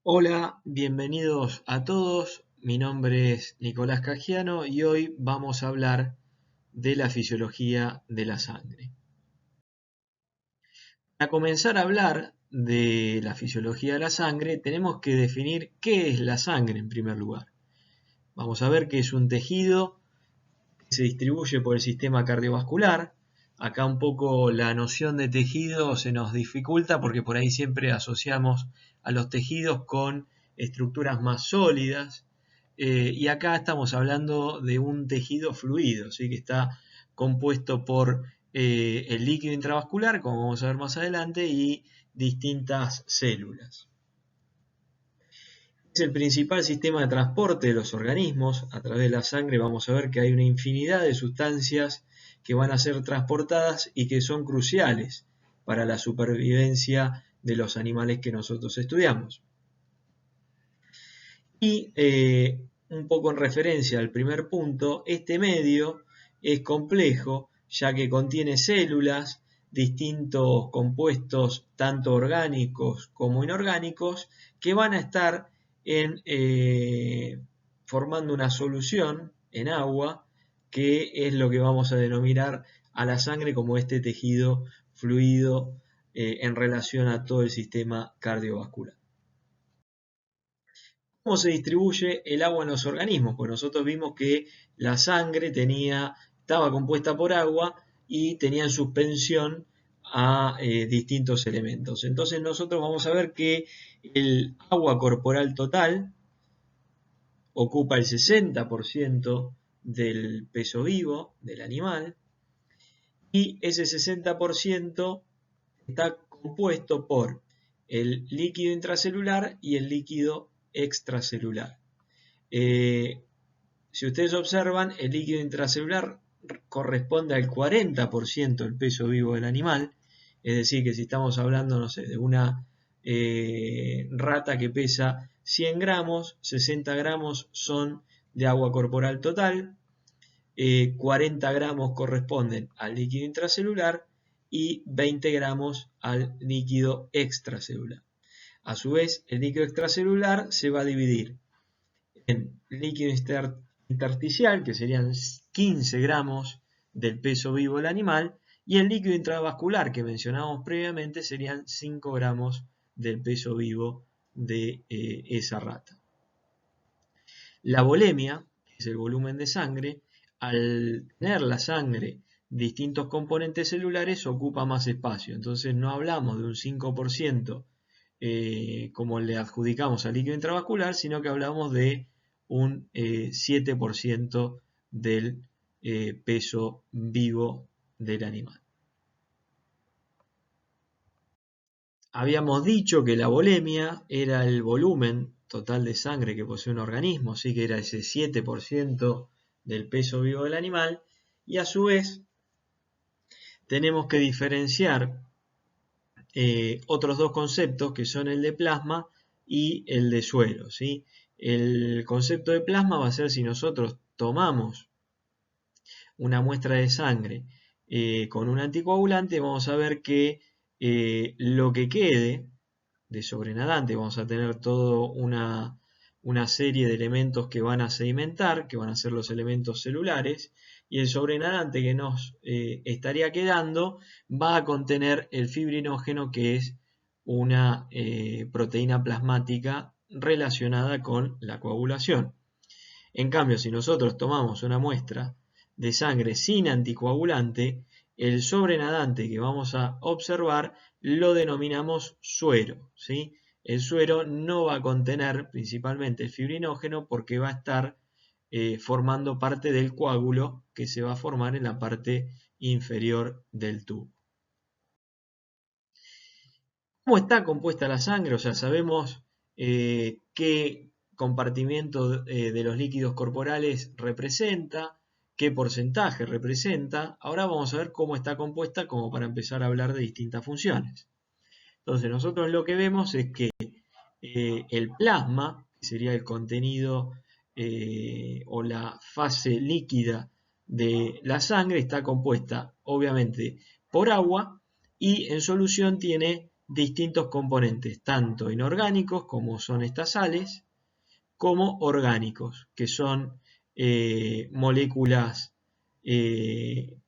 Hola, bienvenidos a todos. Mi nombre es Nicolás Cagiano y hoy vamos a hablar de la fisiología de la sangre. Para comenzar a hablar de la fisiología de la sangre, tenemos que definir qué es la sangre en primer lugar. Vamos a ver que es un tejido que se distribuye por el sistema cardiovascular. Acá un poco la noción de tejido se nos dificulta porque por ahí siempre asociamos a los tejidos con estructuras más sólidas. Y acá estamos hablando de un tejido fluido, ¿sí? Que está compuesto por el líquido intravascular, como vamos a ver más adelante, y distintas células. Es el principal sistema de transporte de los organismos. A través de la sangre vamos a ver que hay una infinidad de sustancias que van a ser transportadas y que son cruciales para la supervivencia de los animales que nosotros estudiamos. Y un poco en referencia al primer punto, este medio es complejo ya que contiene células, distintos compuestos tanto orgánicos como inorgánicos que van a estar formando una solución en agua que es lo que vamos a denominar a la sangre como este tejido fluido en relación a todo el sistema cardiovascular. ¿Cómo se distribuye el agua en los organismos? Pues nosotros vimos que la sangre estaba compuesta por agua y tenía en suspensión a distintos elementos. Entonces nosotros vamos a ver que el agua corporal total ocupa el 60% del peso vivo del animal y ese 60% está compuesto por el líquido intracelular y el líquido extracelular. Si ustedes observan, el líquido intracelular corresponde al 40% del peso vivo del animal, es decir, que si estamos hablando, no sé, de una rata que pesa 100 gramos, 60 gramos son de agua corporal total, 40 gramos corresponden al líquido intracelular y 20 gramos al líquido extracelular. A su vez, el líquido extracelular se va a dividir en líquido intersticial, que serían 15 gramos del peso vivo del animal, y el líquido intravascular, que mencionamos previamente, serían 5 gramos del peso vivo de esa rata. La volemia, que es el volumen de sangre, al tener la sangre distintos componentes celulares, ocupa más espacio. Entonces no hablamos de un 5% como le adjudicamos al líquido intravascular, sino que hablamos de un 7% del peso vivo del animal. Habíamos dicho que la volemia era el volumen total de sangre que posee un organismo, así que era ese 7% del peso vivo del animal, y a su vez tenemos que diferenciar otros dos conceptos que son el de plasma y el de suero, ¿sí? El concepto de plasma va a ser si nosotros tomamos una muestra de sangre con un anticoagulante, vamos a ver que lo que quede de sobrenadante, vamos a tener toda una serie de elementos que van a sedimentar, que van a ser los elementos celulares, y el sobrenadante que nos estaría quedando va a contener el fibrinógeno, que es una proteína plasmática relacionada con la coagulación. En cambio, si nosotros tomamos una muestra de sangre sin anticoagulante, el sobrenadante que vamos a observar lo denominamos suero, ¿sí? El suero no va a contener principalmente el fibrinógeno porque va a estar formando parte del coágulo que se va a formar en la parte inferior del tubo. ¿Cómo está compuesta la sangre? O sea, sabemos qué compartimiento de los líquidos corporales representa, qué porcentaje representa. Ahora vamos a ver cómo está compuesta como para empezar a hablar de distintas funciones. Entonces nosotros lo que vemos es que el plasma, que sería el contenido o la fase líquida de la sangre, está compuesta obviamente por agua y en solución tiene distintos componentes, tanto inorgánicos, como son estas sales, como orgánicos, que son moléculas que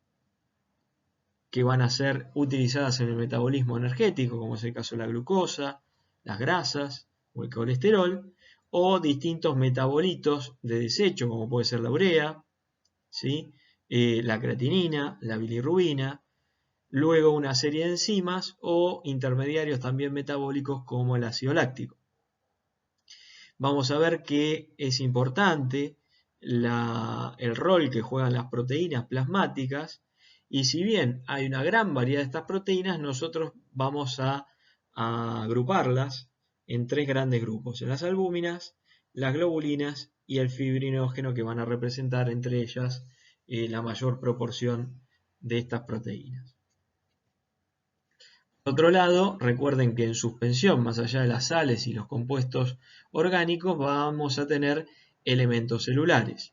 van a ser utilizadas en el metabolismo energético, como es el caso de la glucosa, las grasas o el colesterol, o distintos metabolitos de desecho, como puede ser la urea, ¿sí? La creatinina, la bilirrubina, luego una serie de enzimas o intermediarios también metabólicos como el ácido láctico. Vamos a ver que es importante el rol que juegan las proteínas plasmáticas, y si bien hay una gran variedad de estas proteínas, nosotros vamos a agruparlas en tres grandes grupos: en las albúminas, las globulinas y el fibrinógeno, que van a representar entre ellas la mayor proporción de estas proteínas. Por otro lado, recuerden que en suspensión, más allá de las sales y los compuestos orgánicos, vamos a tener elementos celulares.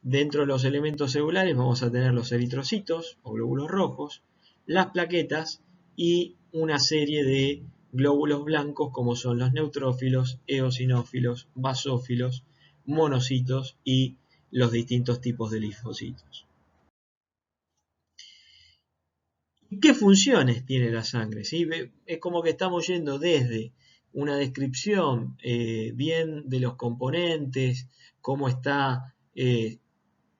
Dentro de los elementos celulares vamos a tener los eritrocitos o glóbulos rojos, las plaquetas y una serie de glóbulos blancos como son los neutrófilos, eosinófilos, basófilos, monocitos y los distintos tipos de linfocitos. ¿Qué funciones tiene la sangre? ¿Sí? Es como que estamos yendo desde una descripción bien de los componentes, cómo está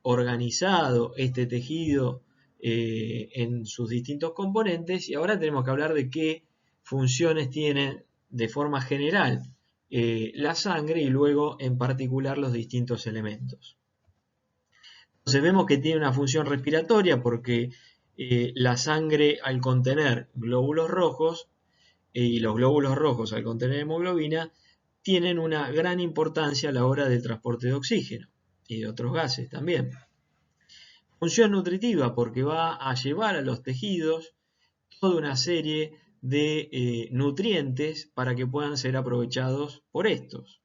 organizado este tejido en sus distintos componentes, y ahora tenemos que hablar de qué funciones tiene de forma general la sangre y luego en particular los distintos elementos. Entonces vemos que tiene una función respiratoria porque la sangre, al contener glóbulos rojos y los glóbulos rojos al contener hemoglobina, tienen una gran importancia a la hora del transporte de oxígeno y de otros gases también. Función nutritiva porque va a llevar a los tejidos toda una serie de nutrientes para que puedan ser aprovechados por estos.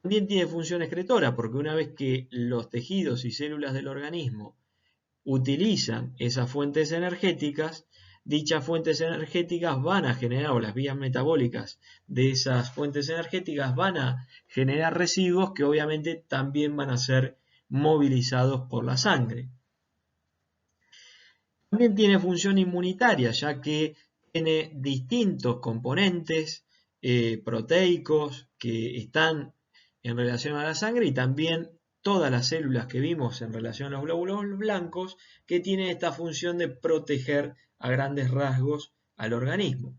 También tiene función excretora porque una vez que los tejidos y células del organismo utilizan esas fuentes energéticas, dichas fuentes energéticas van a generar, o las vías metabólicas de esas fuentes energéticas van a generar residuos que obviamente también van a ser movilizados por la sangre. También tiene función inmunitaria, ya que tiene distintos componentes proteicos que están en relación a la sangre, y también todas las células que vimos en relación a los glóbulos blancos, que tienen esta función de proteger a grandes rasgos al organismo.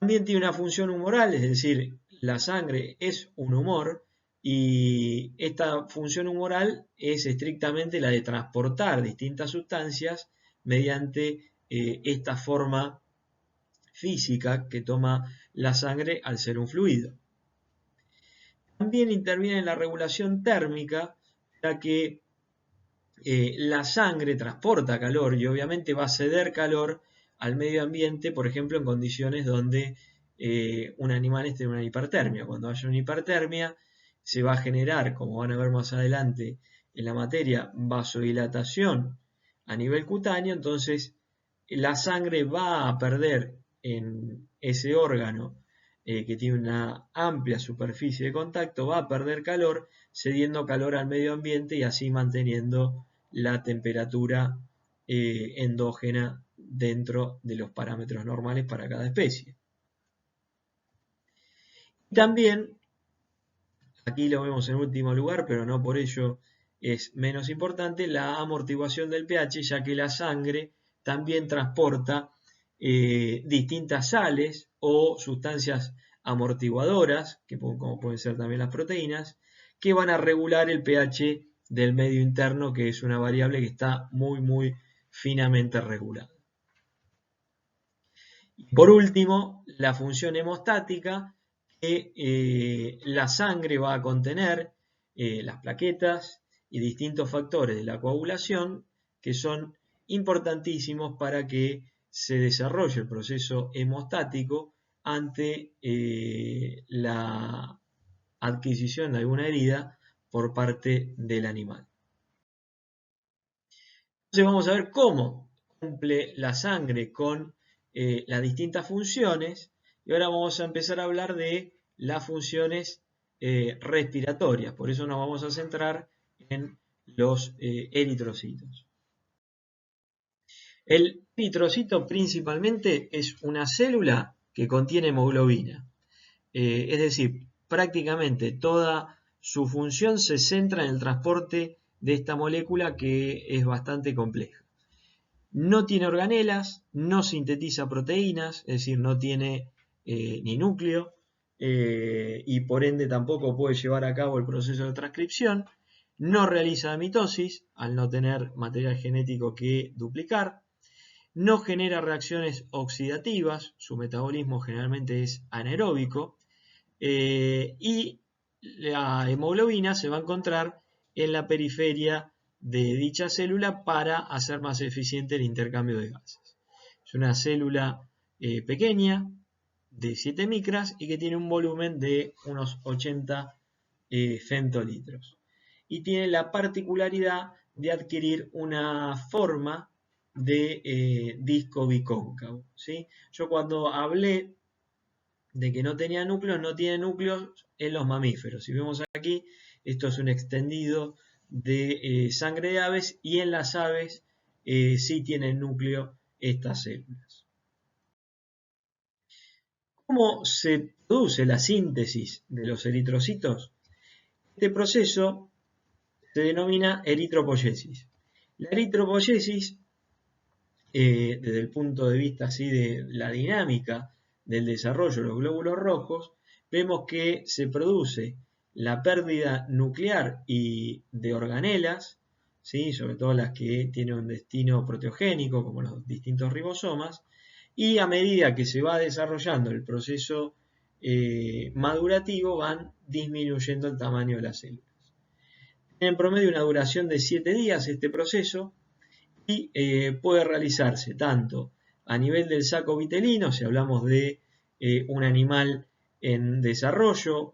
También tiene una función humoral, es decir, la sangre es un humor, y esta función humoral es estrictamente la de transportar distintas sustancias mediante esta forma física que toma la sangre al ser un fluido. También interviene en la regulación térmica, ya que la sangre transporta calor y obviamente va a ceder calor al medio ambiente, por ejemplo, en condiciones donde un animal esté en una hipertermia. Cuando haya una hipertermia, se va a generar, como van a ver más adelante en la materia, vasodilatación a nivel cutáneo. Entonces la sangre va a perder en ese órgano que tiene una amplia superficie de contacto, va a perder calor, cediendo calor al medio ambiente y así manteniendo la temperatura endógena dentro de los parámetros normales para cada especie. También, aquí lo vemos en último lugar, pero no por ello es menos importante, la amortiguación del pH, ya que la sangre también transporta distintas sales o sustancias amortiguadoras, como pueden ser también las proteínas, que van a regular el pH del medio interno, que es una variable que está muy finamente regulada. Y por último, la función hemostática, que la sangre va a contener las plaquetas y distintos factores de la coagulación que son importantísimos para que se desarrolle el proceso hemostático ante la adquisición de alguna herida por parte del animal. Entonces vamos a ver cómo cumple la sangre con las distintas funciones, y ahora vamos a empezar a hablar de las funciones respiratorias. Por eso nos vamos a centrar en los eritrocitos. El eritrocito principalmente es una célula que contiene hemoglobina. Es decir, prácticamente toda su función se centra en el transporte de esta molécula que es bastante compleja. No tiene organelas, no sintetiza proteínas, es decir, no tiene ni núcleo y por ende tampoco puede llevar a cabo el proceso de transcripción. No realiza mitosis al no tener material genético que duplicar. No genera reacciones oxidativas, su metabolismo generalmente es anaeróbico. Y la hemoglobina se va a encontrar en la periferia de dicha célula para hacer más eficiente el intercambio de gases. Es una célula pequeña de 7 micras y que tiene un volumen de unos 80 femtolitros. Y tiene la particularidad de adquirir una forma de disco bicóncavo, ¿sí? Yo cuando hablé de que no tenía núcleos, no tiene núcleos en los mamíferos. Si vemos aquí, esto es un extendido de sangre de aves y en las aves sí tienen núcleo estas células. ¿Cómo se produce la síntesis de los eritrocitos? Este proceso se denomina eritropoyesis. La eritropoyesis, desde el punto de vista así de la dinámica del desarrollo de los glóbulos rojos, vemos que se produce la pérdida nuclear y de organelas, ¿sí? Sobre todo las que tienen un destino proteogénico, como los distintos ribosomas, y a medida que se va desarrollando el proceso madurativo, van disminuyendo el tamaño de las células. En promedio una duración de 7 días este proceso, y puede realizarse tanto a nivel del saco vitelino, si hablamos de un animal en desarrollo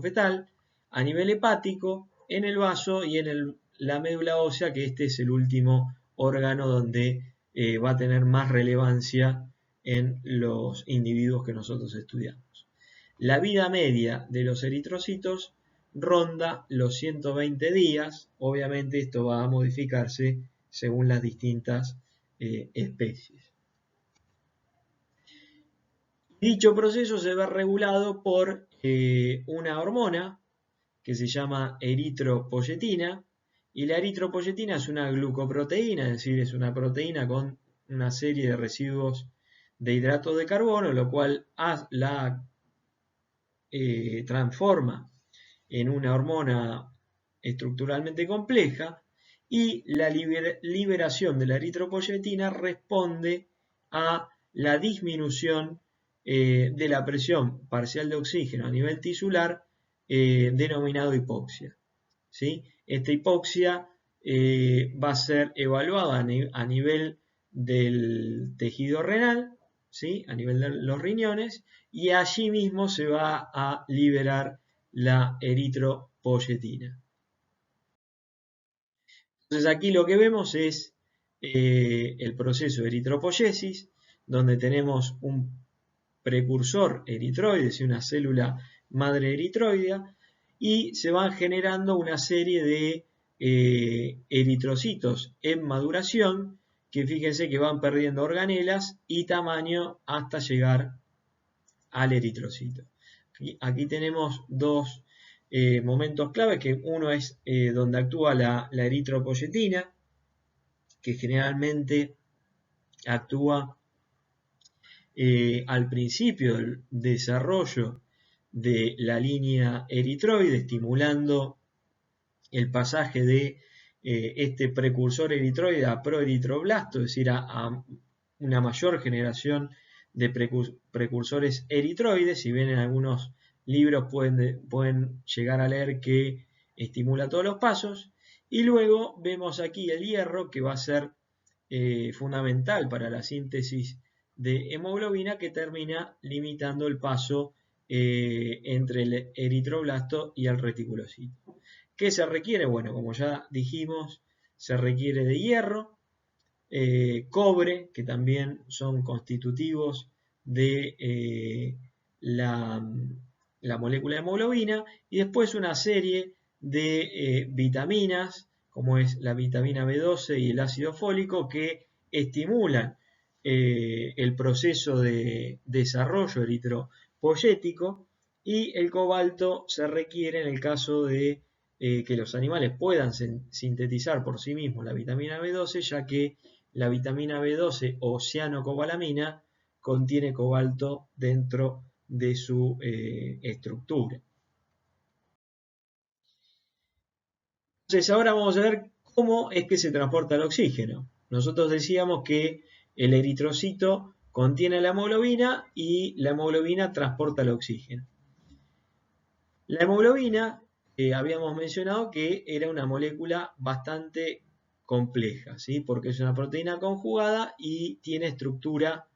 fetal, a nivel hepático, en el vaso y en la médula ósea, que este es el último órgano donde va a tener más relevancia en los individuos que nosotros estudiamos. La vida media de los eritrocitos ronda los 120 días, obviamente esto va a modificarse según las distintas especies. Dicho proceso se ve regulado por una hormona que se llama eritropoyetina, y la eritropoyetina es una glucoproteína, es decir, es una proteína con una serie de residuos de hidratos de carbono, lo cual la transforma en una hormona estructuralmente compleja, y la liberación de la eritropoyetina responde a la disminución de la presión parcial de oxígeno a nivel tisular, denominado hipoxia, ¿sí? Esta hipoxia va a ser evaluada a nivel del tejido renal, ¿sí? A nivel de los riñones, y allí mismo se va a liberar la eritropoyetina. Entonces aquí lo que vemos es el proceso de eritropoyesis, donde tenemos un precursor eritroide, es una célula madre eritroidea, y se van generando una serie de eritrocitos en maduración, que fíjense que van perdiendo organelas y tamaño hasta llegar al eritrocito. Aquí tenemos dos momentos clave, que uno es donde actúa la eritropoyetina, que generalmente actúa al principio del desarrollo de la línea eritroide, estimulando el pasaje de este precursor eritroide a proeritroblasto, es decir, a una mayor generación de precursores eritroides. Si bien en algunos libros pueden llegar a leer que estimula todos los pasos. Y luego vemos aquí el hierro, que va a ser fundamental para la síntesis de hemoglobina, que termina limitando el paso entre el eritroblasto y el reticulocito. ¿Qué se requiere? Bueno, como ya dijimos, se requiere de hierro, cobre, que también son constitutivos de la molécula de hemoglobina, y después una serie de vitaminas, como es la vitamina B12 y el ácido fólico, que estimulan el proceso de desarrollo eritropoyético, y el cobalto se requiere en el caso de que los animales puedan sintetizar por sí mismos la vitamina B12, ya que la vitamina B12 o cianocobalamina contiene cobalto dentro de su estructura. Entonces ahora vamos a ver cómo es que se transporta el oxígeno. Nosotros decíamos que el eritrocito contiene la hemoglobina y la hemoglobina transporta el oxígeno. La hemoglobina, habíamos mencionado que era una molécula bastante compleja, ¿sí? Porque es una proteína conjugada y tiene estructura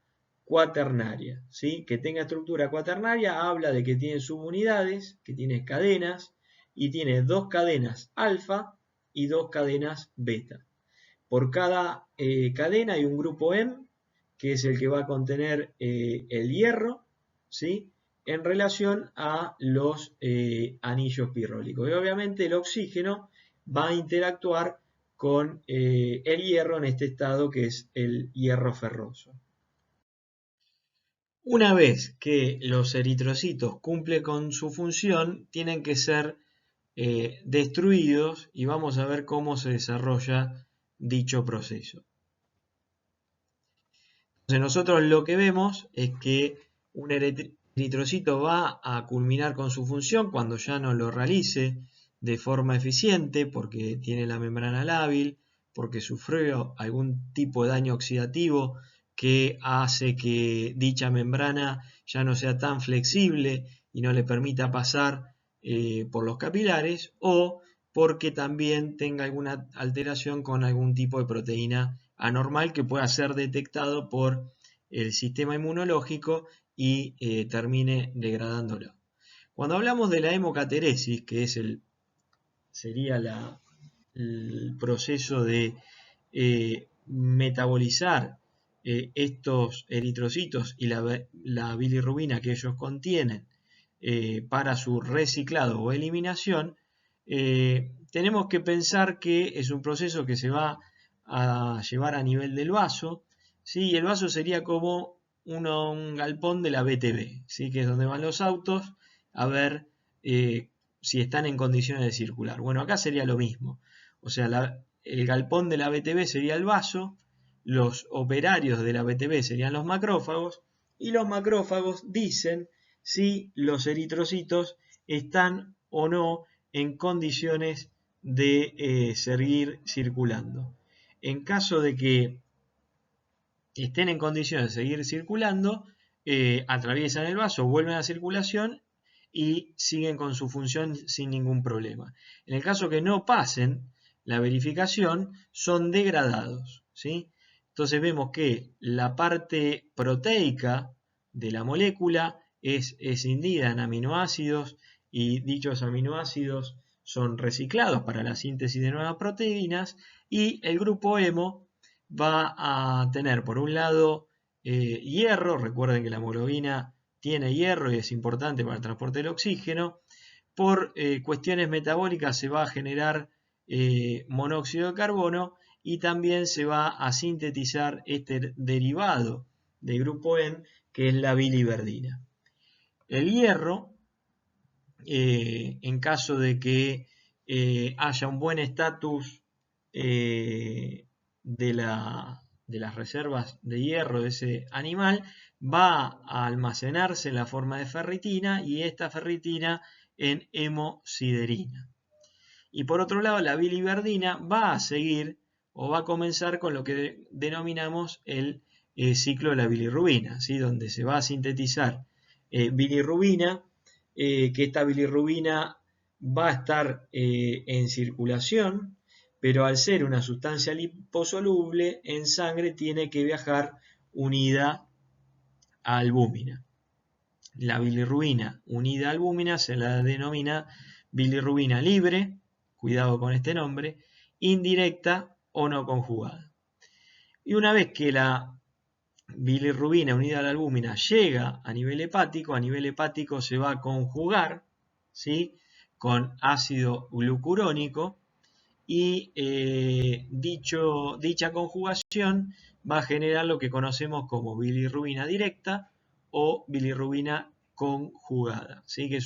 cuaternaria, ¿sí? Que tenga estructura cuaternaria habla de que tiene subunidades, que tiene cadenas, y tiene dos cadenas alfa y dos cadenas beta. Por cada cadena hay un grupo M, que es el que va a contener el hierro, ¿sí? En relación a los anillos pirrólicos. Y obviamente el oxígeno va a interactuar con el hierro en este estado, que es el hierro ferroso. Una vez que los eritrocitos cumplen con su función, tienen que ser destruidos, y vamos a ver cómo se desarrolla dicho proceso. Entonces nosotros lo que vemos es que un eritrocito va a culminar con su función cuando ya no lo realice de forma eficiente, porque tiene la membrana lábil, porque sufrió algún tipo de daño oxidativo que hace que dicha membrana ya no sea tan flexible y no le permita pasar por los capilares, o porque también tenga alguna alteración con algún tipo de proteína anormal que pueda ser detectado por el sistema inmunológico y termine degradándolo. Cuando hablamos de la hemocateresis, que es sería el proceso de metabolizar estos eritrocitos y la bilirrubina que ellos contienen para su reciclado o eliminación, tenemos que pensar que es un proceso que se va a llevar a nivel del vaso, ¿sí? Y el vaso sería como un galpón de la BTV, ¿sí? Que es donde van los autos a ver si están en condiciones de circular. Bueno, acá sería lo mismo. O sea, el galpón de la BTV sería el vaso, los operarios de la BTV serían los macrófagos, y los macrófagos dicen si los eritrocitos están o no en condiciones de seguir circulando. En caso de que estén en condiciones de seguir circulando, atraviesan el vaso, vuelven a circulación y siguen con su función sin ningún problema. En el caso que no pasen la verificación, son degradados, ¿sí? Entonces vemos que la parte proteica de la molécula es escindida en aminoácidos, y dichos aminoácidos son reciclados para la síntesis de nuevas proteínas, y el grupo hemo va a tener por un lado hierro. Recuerden que la hemoglobina tiene hierro y es importante para el transporte del oxígeno. Por cuestiones metabólicas se va a generar monóxido de carbono, y también se va a sintetizar este derivado del grupo N, que es la biliverdina. El hierro, en caso de que haya un buen estatus de las reservas de hierro de ese animal, va a almacenarse en la forma de ferritina, y esta ferritina en hemosiderina. Y por otro lado, la biliverdina va a seguir o va a comenzar con lo que denominamos el ciclo de la bilirrubina, ¿sí? Donde se va a sintetizar bilirrubina, que esta bilirrubina va a estar en circulación, pero al ser una sustancia liposoluble en sangre tiene que viajar unida a albúmina. La bilirrubina unida a albúmina se la denomina bilirrubina libre, cuidado con este nombre, indirecta o no conjugada. Y una vez que la bilirrubina unida a la albúmina llega a nivel hepático se va a conjugar, ¿sí?, con ácido glucurónico y dicha conjugación va a generar lo que conocemos como bilirrubina directa o bilirrubina conjugada, ¿sí?, que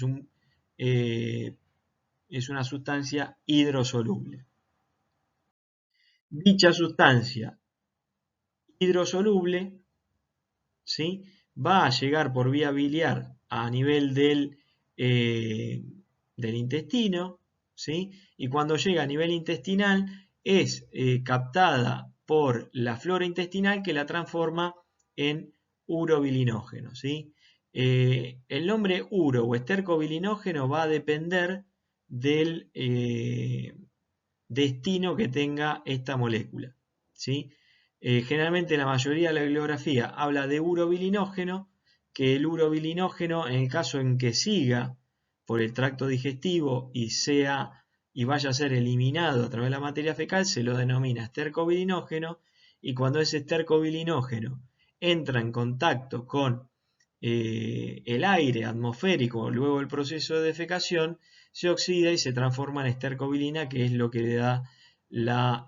es una sustancia hidrosoluble. Dicha sustancia hidrosoluble, ¿sí?, va a llegar por vía biliar a nivel del intestino, ¿sí?, y cuando llega a nivel intestinal es captada por la flora intestinal que la transforma en urobilinógeno, ¿sí? El nombre uro o estercobilinógeno va a depender del destino que tenga esta molécula, ¿sí? Generalmente la mayoría de la bibliografía habla de urobilinógeno, que el urobilinógeno, en el caso en que siga por el tracto digestivo y vaya a ser eliminado a través de la materia fecal, se lo denomina estercobilinógeno, y cuando ese estercobilinógeno entra en contacto con el aire atmosférico luego del proceso de defecación, se oxida y se transforma en estercobilina, que es lo que le da la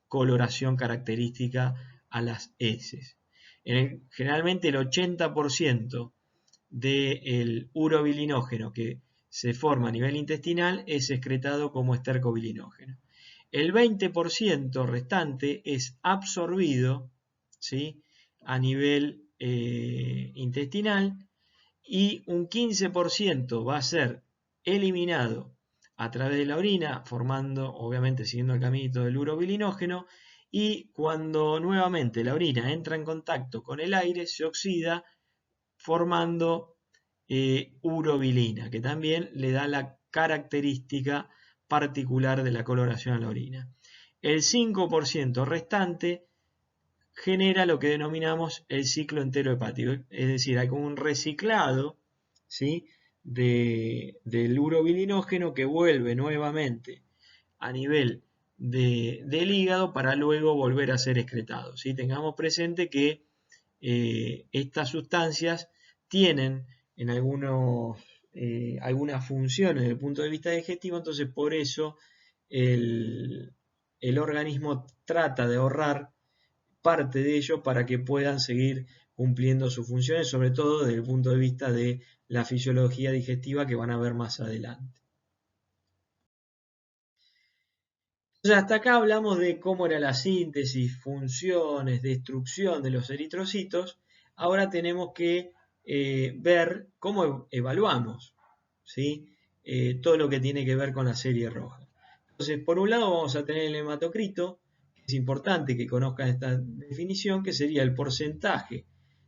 coloración característica a las heces. Generalmente el 80% del urobilinógeno que se forma a nivel intestinal es excretado como estercobilinógeno. El 20% restante es absorbido, ¿sí?, a nivel intestinal, y un 15% va a ser eliminado a través de la orina, formando, obviamente siguiendo el caminito del urobilinógeno, y cuando nuevamente la orina entra en contacto con el aire, se oxida formando urobilina, que también le da la característica particular de la coloración a la orina. El 5% restante genera lo que denominamos el ciclo entero hepático, es decir, hay como un reciclado, ¿sí?, del urobilinógeno que vuelve nuevamente a nivel del hígado para luego volver a ser excretado, ¿sí? Tengamos presente que estas sustancias tienen en algunas funciones desde el punto de vista digestivo, entonces por eso el organismo trata de ahorrar parte de ello para que puedan seguir cumpliendo sus funciones, sobre todo desde el punto de vista de la fisiología digestiva que van a ver más adelante. Entonces hasta acá hablamos de cómo era la síntesis, funciones, destrucción de los eritrocitos. Ahora tenemos que ver cómo evaluamos, ¿sí?, todo lo que tiene que ver con la serie roja. Entonces, por un lado vamos a tener el hematocrito, que es importante que conozcan esta definición, que sería el porcentaje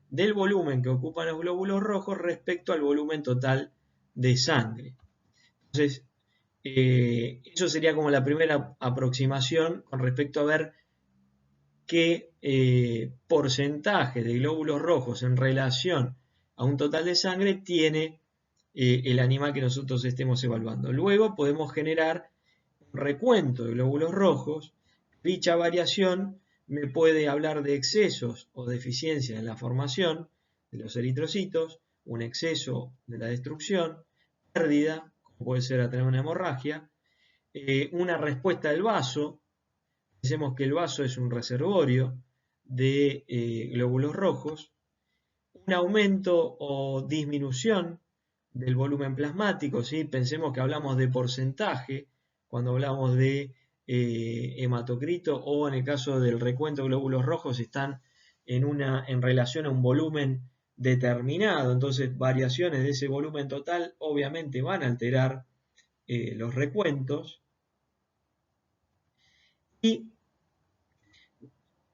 del volumen que ocupan los glóbulos rojos respecto al volumen total de sangre. Entonces, eso sería como la primera aproximación con respecto a ver qué porcentaje de glóbulos rojos en relación a un total de sangre tiene el animal que nosotros estemos evaluando. Luego podemos generar un recuento de glóbulos rojos. Dicha variación me puede hablar de excesos o deficiencias en la formación de los eritrocitos, un exceso de la destrucción, pérdida, como puede ser a tener una hemorragia, una respuesta del vaso. Pensemos que el vaso es un reservorio de glóbulos rojos, un aumento o disminución del volumen plasmático, ¿sí? Pensemos que hablamos de porcentaje cuando hablamos de hematocrito, o en el caso del recuento de glóbulos rojos están en relación a un volumen determinado, entonces variaciones de ese volumen total obviamente van a alterar los recuentos. Y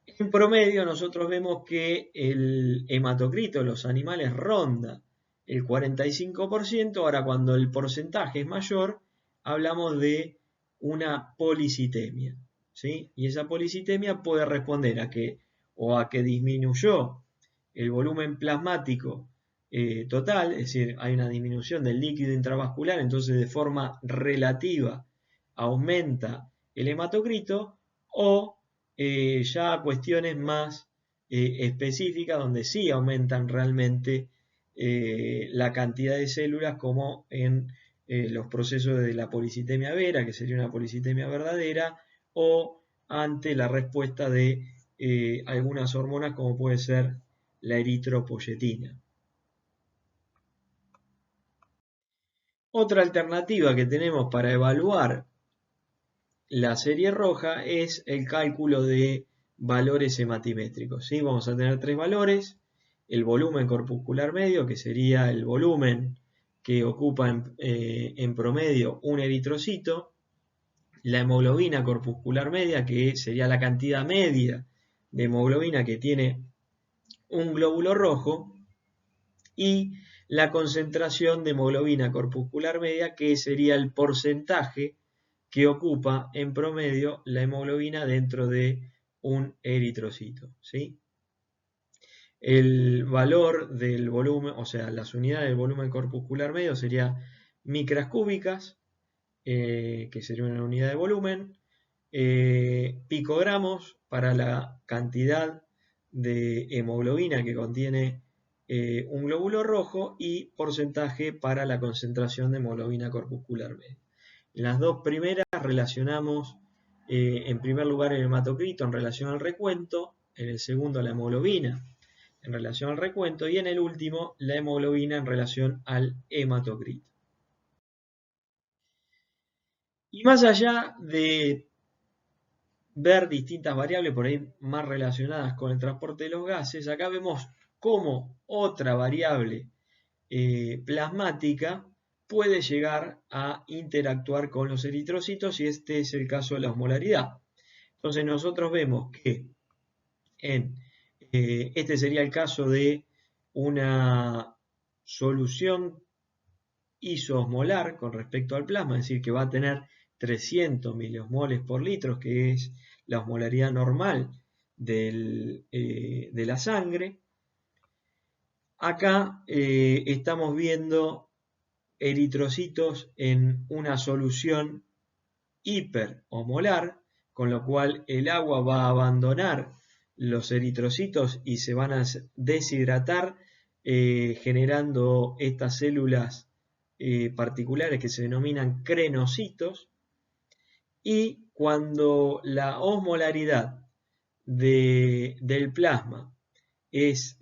en promedio nosotros vemos que el hematocrito de los animales ronda el 45%, ahora cuando el porcentaje es mayor hablamos de una policitemia, ¿sí? Y esa policitemia puede responder a que disminuyó el volumen plasmático total, es decir, hay una disminución del líquido intravascular, entonces de forma relativa aumenta el hematocrito, o ya a cuestiones más específicas donde sí aumentan realmente la cantidad de células, como en los procesos de la policitemia vera, que sería una policitemia verdadera, o ante la respuesta de algunas hormonas como puede ser la eritropoyetina. Otra alternativa que tenemos para evaluar la serie roja es el cálculo de valores hematimétricos, ¿sí? Vamos a tener tres valores: el volumen corpuscular medio, que sería el volumen que ocupa en promedio un eritrocito; la hemoglobina corpuscular media, que sería la cantidad media de hemoglobina que tiene un glóbulo rojo; y la concentración de hemoglobina corpuscular media, que sería el porcentaje que ocupa en promedio la hemoglobina dentro de un eritrocito, ¿sí? El valor del volumen, o sea, las unidades del volumen corpuscular medio sería micras cúbicas, que sería una unidad de volumen; picogramos para la cantidad de hemoglobina que contiene un glóbulo rojo; y porcentaje para la concentración de hemoglobina corpuscular media. En las dos primeras relacionamos en primer lugar el hematocrito en relación al recuento, en el segundo la hemoglobina en relación al recuento, y en el último la hemoglobina en relación al hematocrito. Y más allá de ver distintas variables por ahí más relacionadas con el transporte de los gases, acá vemos cómo otra variable plasmática puede llegar a interactuar con los eritrocitos, y este es el caso de la osmolaridad. Entonces nosotros vemos que este sería el caso de una solución isoosmolar con respecto al plasma, es decir, que va a tener 300 miliosmoles por litro, que es la osmolaridad normal de la sangre. Acá estamos viendo eritrocitos en una solución hiperosmolar, con lo cual el agua va a abandonar los eritrocitos y se van a deshidratar, generando estas células particulares que se denominan crenocitos. Y cuando la osmolaridad del plasma es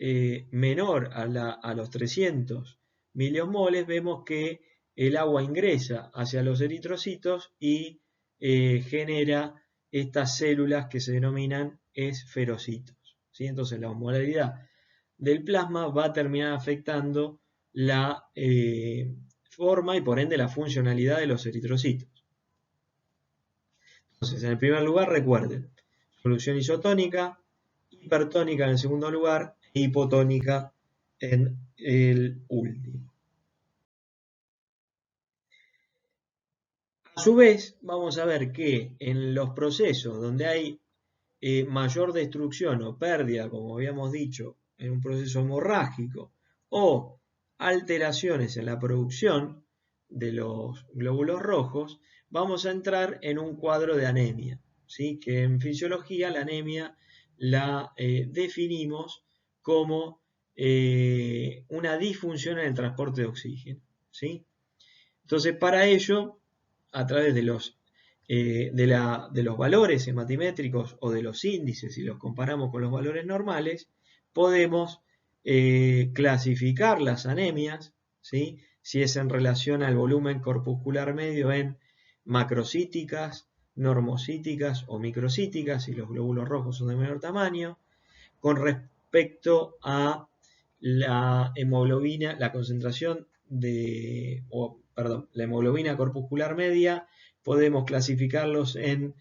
menor a los 300 miliosmoles, vemos que el agua ingresa hacia los eritrocitos y genera estas células que se denominan esferocitos, ¿sí? Entonces la osmolaridad del plasma va a terminar afectando la forma y por ende la funcionalidad de los eritrocitos. Entonces, en el primer lugar, recuerden, solución isotónica, hipertónica en el segundo lugar e hipotónica en el último. A su vez, vamos a ver que en los procesos donde hay mayor destrucción o pérdida, como habíamos dicho, en un proceso hemorrágico, o alteraciones en la producción de los glóbulos rojos, vamos a entrar en un cuadro de anemia, ¿sí? Que en fisiología la anemia la definimos como una disfunción en el transporte de oxígeno, ¿sí? Entonces, para ello, a través de los valores hematimétricos o de los índices, si los comparamos con los valores normales, podemos clasificar las anemias, ¿sí? Si es en relación al volumen corpuscular medio, en macrocíticas, normocíticas o microcíticas, si los glóbulos rojos son de menor tamaño, con respecto a la hemoglobina, la concentración la hemoglobina corpuscular media, podemos clasificarlos en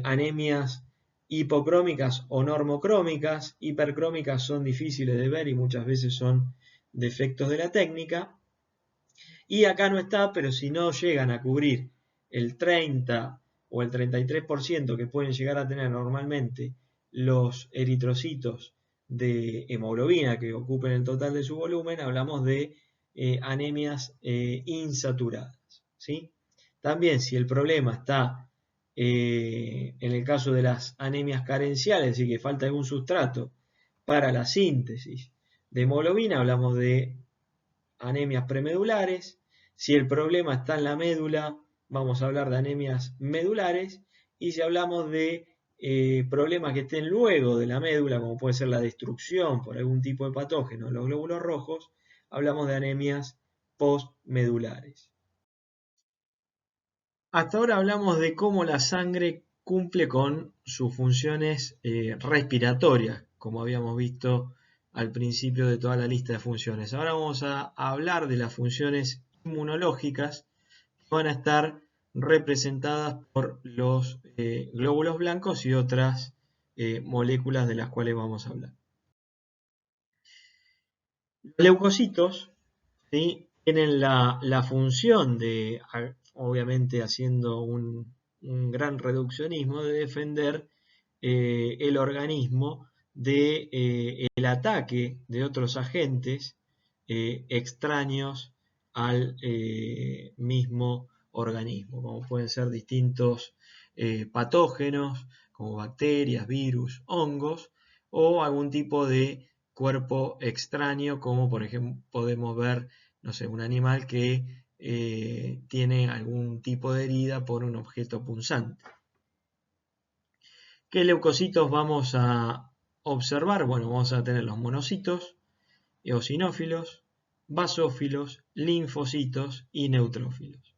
anemias hipocrómicas o normocrómicas. Hipercrómicas son difíciles de ver y muchas veces son defectos de la técnica. Y acá no está, pero si no llegan a cubrir el 30 o el 33% que pueden llegar a tener normalmente los eritrocitos de hemoglobina que ocupen el total de su volumen, hablamos de anemias insaturadas, ¿sí? También, si el problema está en el caso de las anemias carenciales, es decir, que falta algún sustrato para la síntesis de hemoglobina, hablamos de anemias premedulares. Si el problema está en la médula, vamos a hablar de anemias medulares. Y si hablamos de problemas que estén luego de la médula, como puede ser la destrucción por algún tipo de patógeno de los glóbulos rojos, hablamos de anemias postmedulares. Hasta ahora hablamos de cómo la sangre cumple con sus funciones respiratorias, como habíamos visto al principio de toda la lista de funciones. Ahora vamos a hablar de las funciones inmunológicas que van a estar representadas por los glóbulos blancos y otras moléculas de las cuales vamos a hablar. Los leucocitos, ¿sí?, tienen la función de, obviamente haciendo un gran reduccionismo, de defender el organismo del ataque de otros agentes extraños al mismo organismo, como pueden ser distintos patógenos, como bacterias, virus, hongos, o algún tipo de cuerpo extraño, como por ejemplo podemos ver, no sé, un animal que tiene algún tipo de herida por un objeto punzante. ¿Qué leucocitos vamos a observar? Bueno, vamos a tener los monocitos, eosinófilos, basófilos, linfocitos y neutrófilos.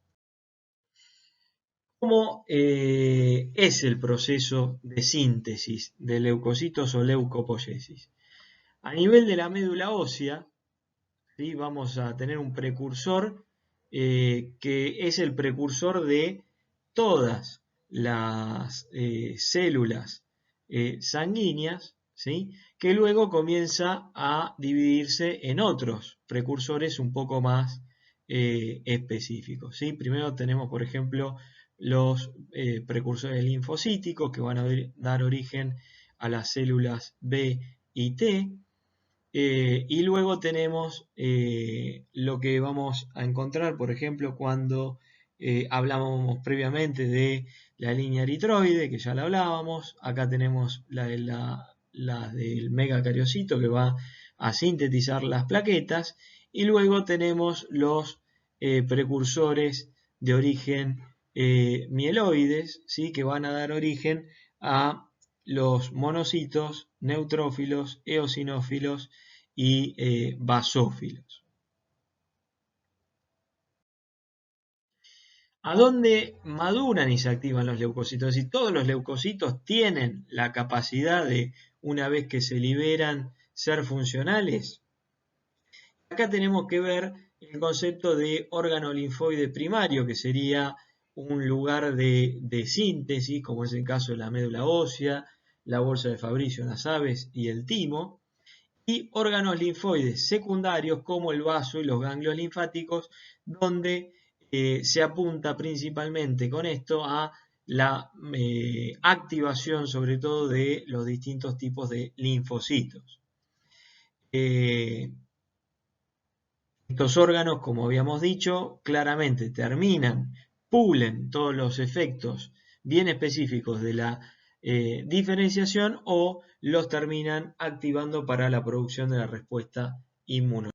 ¿Cómo es el proceso de síntesis de leucocitos o leucopoiesis? A nivel de la médula ósea, ¿sí?, vamos a tener un precursor que es el precursor de todas las células sanguíneas, ¿sí?, que luego comienza a dividirse en otros precursores un poco más específicos, ¿sí? Primero tenemos, por ejemplo, los precursores linfocíticos, que van a dar origen a las células B y T. Y luego tenemos lo que vamos a encontrar, por ejemplo, cuando hablábamos previamente de la línea eritroide, que ya la hablábamos. Acá tenemos la del megacariocito, que va a sintetizar las plaquetas. Y luego tenemos los precursores de origen mieloides, ¿sí?, que van a dar origen a los monocitos, neutrófilos, eosinófilos y basófilos. ¿A dónde maduran y se activan los leucocitos? Es decir, todos los leucocitos tienen la capacidad de, una vez que se liberan, ser funcionales. Acá tenemos que ver el concepto de órgano linfoide primario, que sería un lugar de síntesis, como es el caso de la médula ósea, la bolsa de Fabricio en las aves y el timo, y órganos linfoides secundarios como el vaso y los ganglios linfáticos, donde se apunta principalmente con esto a la activación sobre todo de los distintos tipos de linfocitos. Estos órganos, como habíamos dicho, claramente pulen todos los efectos bien específicos de la diferenciación, o los terminan activando para la producción de la respuesta inmunológica.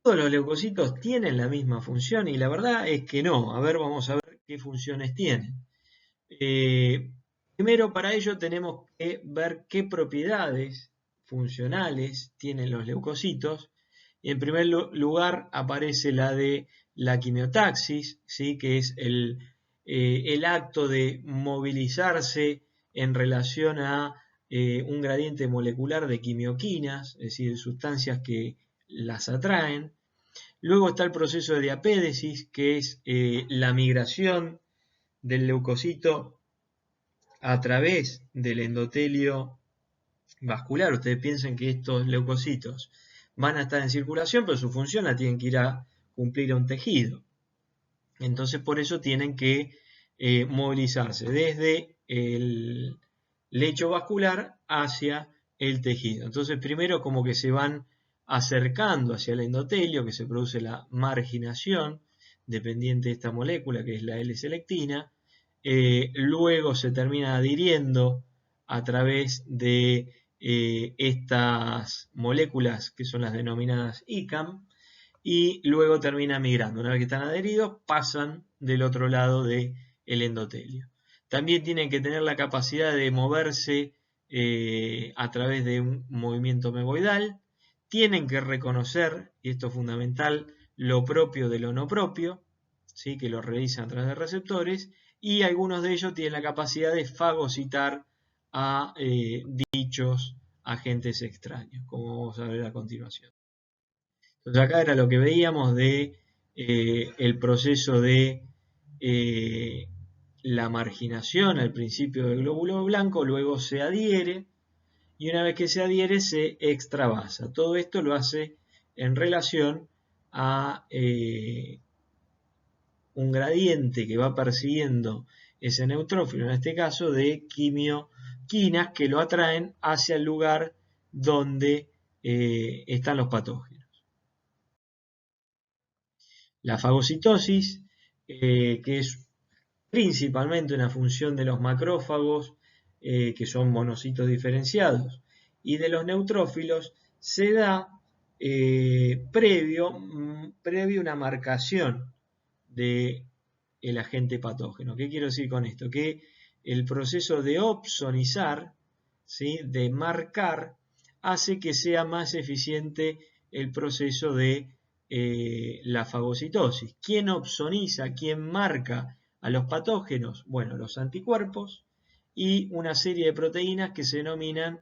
Todos los leucocitos tienen la misma función, y la verdad es que no. A ver, vamos a ver qué funciones tienen. Primero, para ello tenemos que ver qué propiedades funcionales tienen los leucocitos. En primer lugar aparece la de la quimiotaxis, ¿sí?, que es el acto de movilizarse en relación a un gradiente molecular de quimioquinas, es decir, sustancias que las atraen. Luego está el proceso de diapédesis, que es la migración del leucocito a través del endotelio vascular. Ustedes piensan que estos leucocitos van a estar en circulación, pero su función la tienen que ir a cumplir a un tejido. Entonces, por eso tienen que movilizarse desde el lecho vascular hacia el tejido. Entonces, primero como que se van acercando hacia el endotelio, que se produce la marginación dependiente de esta molécula, que es la L-selectina. Luego se termina adhiriendo a través de estas moléculas que son las denominadas ICAM, y luego termina migrando. Una vez que están adheridos, pasan del otro lado del endotelio. También tienen que tener la capacidad de moverse a través de un movimiento megoidal. Tienen que reconocer, y esto es fundamental, lo propio de lo no propio, ¿sí? Que lo realizan a través de receptores, y algunos de ellos tienen la capacidad de fagocitar a dichos agentes extraños, como vamos a ver a continuación. Entonces acá era lo que veíamos de el proceso de la marginación al principio del glóbulo blanco, luego se adhiere, y una vez que se adhiere se extravasa. Todo esto lo hace en relación a un gradiente que va persiguiendo ese neutrófilo, en este caso de quimioquinas, que lo atraen hacia el lugar donde están los patógenos. La fagocitosis, que es principalmente una función de los macrófagos, que son monocitos diferenciados, y de los neutrófilos, se da previo una marcación del agente patógeno. ¿Qué quiero decir con esto? Que el proceso de opsonizar, ¿sí?, de marcar, hace que sea más eficiente el proceso de la fagocitosis. ¿Quién opsoniza? ¿Quién marca a los patógenos? Bueno, los anticuerpos y una serie de proteínas que se denominan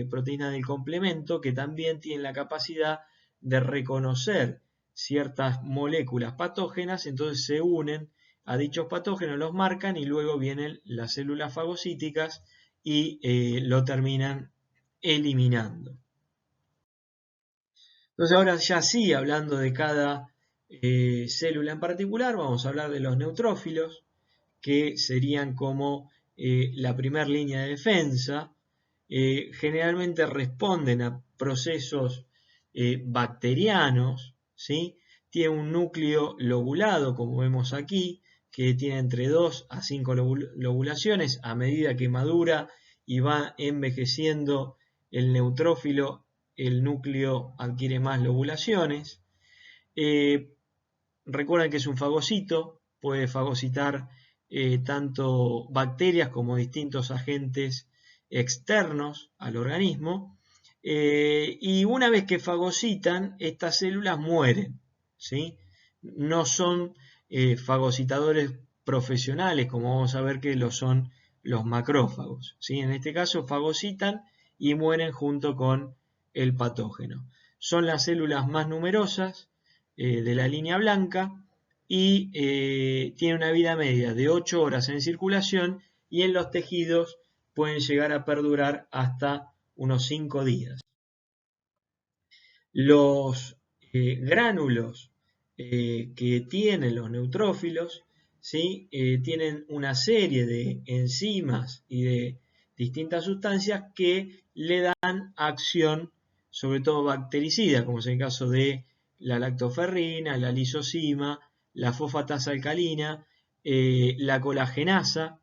proteínas del complemento, que también tienen la capacidad de reconocer ciertas moléculas patógenas, entonces se unen a dichos patógenos, los marcan y luego vienen las células fagocíticas y lo terminan eliminando. Entonces ahora ya sí, hablando de cada célula en particular, vamos a hablar de los neutrófilos, que serían como la primera línea de defensa. Generalmente responden a procesos bacterianos, ¿sí? Tiene un núcleo lobulado, como vemos aquí, que tiene entre 2 a 5 lobulaciones. A medida que madura y va envejeciendo el neutrófilo, el núcleo adquiere más lobulaciones. Recuerden que es un fagocito, puede fagocitar tanto bacterias como distintos agentes externos al organismo, y una vez que fagocitan, estas células mueren, ¿sí? No son fagocitadores profesionales, como vamos a ver que lo son los macrófagos, ¿sí? En este caso fagocitan y mueren junto con el patógeno. Son las células más numerosas de la línea blanca y tiene una vida media de 8 horas en circulación, y en los tejidos pueden llegar a perdurar hasta unos 5 días. Los gránulos que tienen los neutrófilos, ¿sí?, tienen una serie de enzimas y de distintas sustancias que le dan acción, sobre todo bactericida, como es el caso de la lactoferrina, la lisozima, la fosfatasa alcalina, la colagenasa,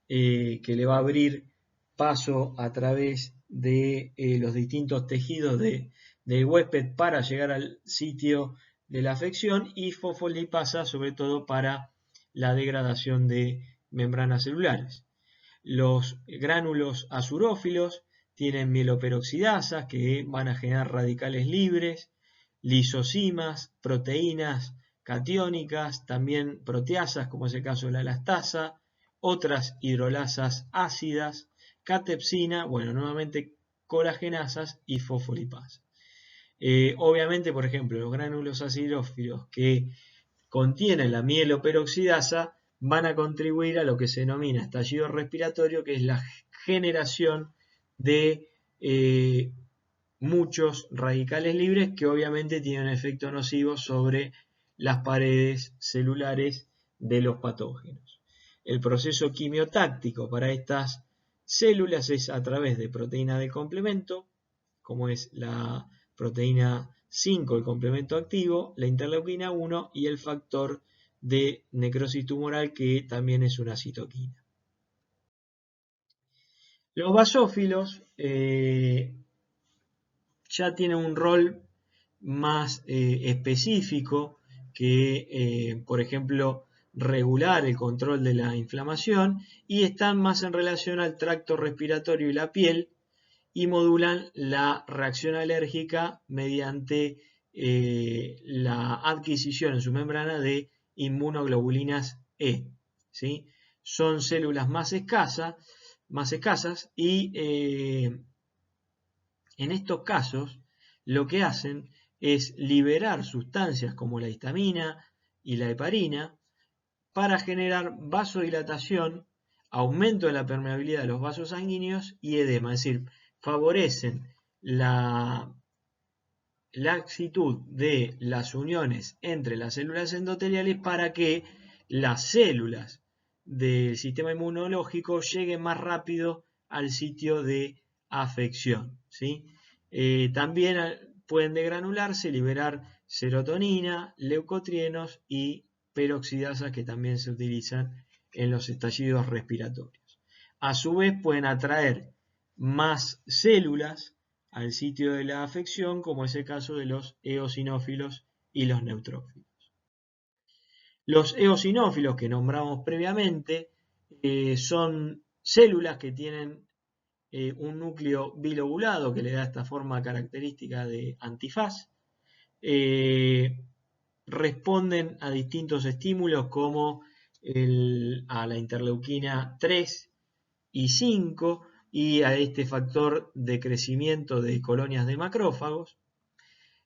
que le va a abrir paso a través de los distintos tejidos del huésped para llegar al sitio de la afección, y fosfolipasa sobre todo para la degradación de membranas celulares. Los gránulos azurófilos tienen mieloperoxidasas que van a generar radicales libres, lisosimas, proteínas catiónicas, también proteasas como es el caso de la elastasa, otras hidrolasas ácidas, catepsina, bueno, nuevamente colagenasas y fosfolipasas. Obviamente, por ejemplo, los gránulos acidorófilos que contienen la mieloperoxidasa van a contribuir a lo que se denomina estallido respiratorio, que es la generación de muchos radicales libres que obviamente tienen efecto nocivo sobre las paredes celulares de los patógenos. El proceso quimiotáctico para estas células es a través de proteínas de complemento, como es la proteína 5, el complemento activo, la interleuquina 1 y el factor de necrosis tumoral, que también es una citoquina. Los basófilos ya tienen un rol más específico que, por ejemplo, regular el control de la inflamación, y están más en relación al tracto respiratorio y la piel, y modulan la reacción alérgica mediante la adquisición en su membrana de inmunoglobulinas E, ¿sí? Son células más escasas y en estos casos lo que hacen es liberar sustancias como la histamina y la heparina para generar vasodilatación, aumento de la permeabilidad de los vasos sanguíneos y edema, es decir, favorecen la laxitud de las uniones entre las células endoteliales para que las células del sistema inmunológico lleguen más rápido al sitio de afección, ¿sí? También pueden degranularse, liberar serotonina, leucotrienos y peroxidasas, que también se utilizan en los estallidos respiratorios. A su vez pueden atraer más células al sitio de la afección, como es el caso de los eosinófilos y los neutrófilos. Los eosinófilos que nombramos previamente son células que tienen un núcleo bilobulado que le da esta forma característica de antifaz. Responden a distintos estímulos como a la interleuquina 3 y 5 y a este factor de crecimiento de colonias de macrófagos.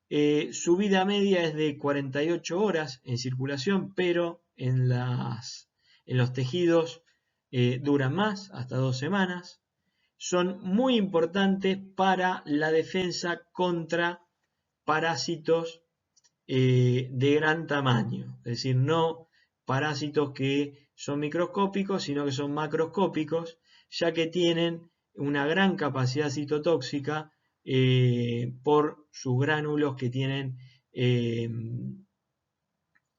Su vida media es de 48 horas en circulación, pero en los tejidos duran más, hasta 2 semanas. Son muy importantes para la defensa contra parásitos de gran tamaño, es decir, no parásitos que son microscópicos, sino que son macroscópicos, ya que tienen una gran capacidad citotóxica por sus gránulos que tienen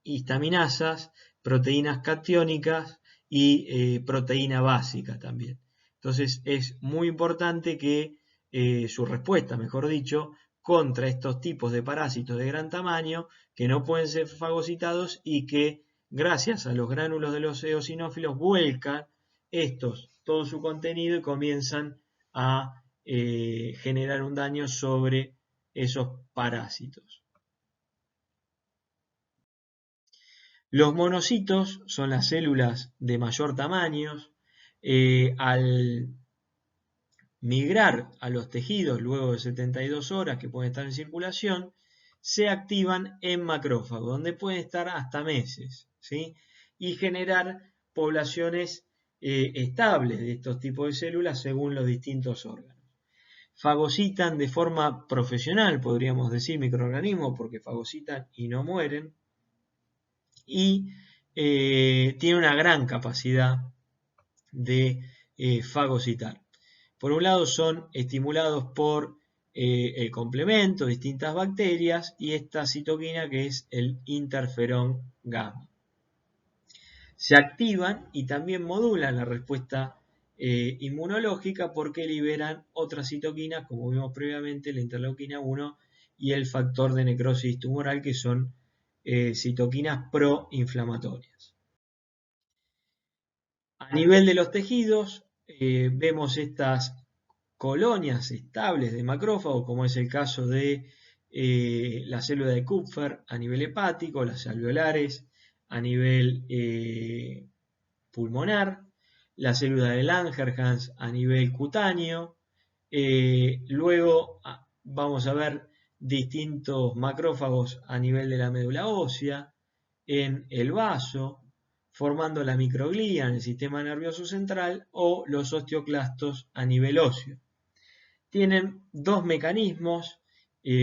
histaminasas, proteínas catiónicas y proteína básica también. Entonces es muy importante que su respuesta, mejor dicho, contra estos tipos de parásitos de gran tamaño que no pueden ser fagocitados y que gracias a los gránulos de los eosinófilos vuelcan todo su contenido y comienzan a generar un daño sobre esos parásitos. Los monocitos son las células de mayor tamaño. Al migrar a los tejidos luego de 72 horas que pueden estar en circulación, se activan en macrófagos, donde pueden estar hasta meses, ¿sí? Y generar poblaciones estables de estos tipos de células según los distintos órganos. Fagocitan de forma profesional, podríamos decir, microorganismos, porque fagocitan y no mueren, y tiene una gran capacidad de fagocitar. Por un lado son estimulados por el complemento, distintas bacterias y esta citoquina que es el interferón gamma. Se activan y también modulan la respuesta inmunológica porque liberan otras citoquinas, como vimos previamente, la interleuquina 1 y el factor de necrosis tumoral, que son citoquinas proinflamatorias. A nivel de los tejidos, vemos estas colonias estables de macrófagos, como es el caso de la célula de Kupffer a nivel hepático, las alveolares a nivel pulmonar, la célula de Langerhans a nivel cutáneo. Luego vamos a ver distintos macrófagos a nivel de la médula ósea, en el vaso, formando la microglía en el sistema nervioso central, o los osteoclastos a nivel óseo. Tienen dos mecanismos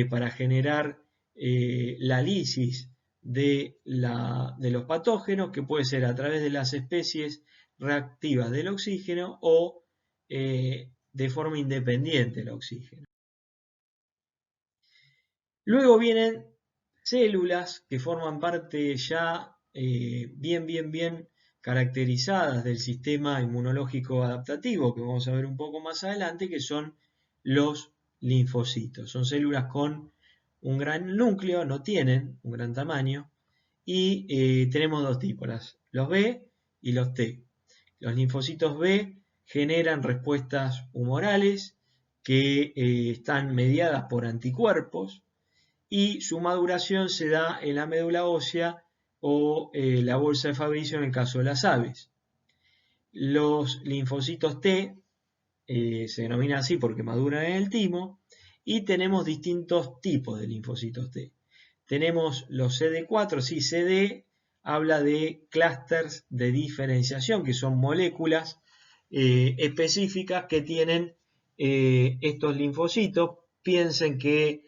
para generar la lisis de los patógenos, que puede ser a través de las especies reactivas del oxígeno o de forma independiente del oxígeno. Luego vienen células que forman parte ya bien caracterizadas del sistema inmunológico adaptativo, que vamos a ver un poco más adelante, que son los linfocitos. Son células con un gran núcleo, no tienen un gran tamaño, y tenemos dos tipos, los B y los T. Los linfocitos B generan respuestas humorales que están mediadas por anticuerpos, y su maduración se da en la médula ósea o la bolsa de Fabricio en el caso de las aves. Los linfocitos T se denominan así porque maduran en el timo, y tenemos distintos tipos de linfocitos T. Tenemos los CD4, sí, CD habla de clústeres de diferenciación, que son moléculas específicas que tienen estos linfocitos. Piensen que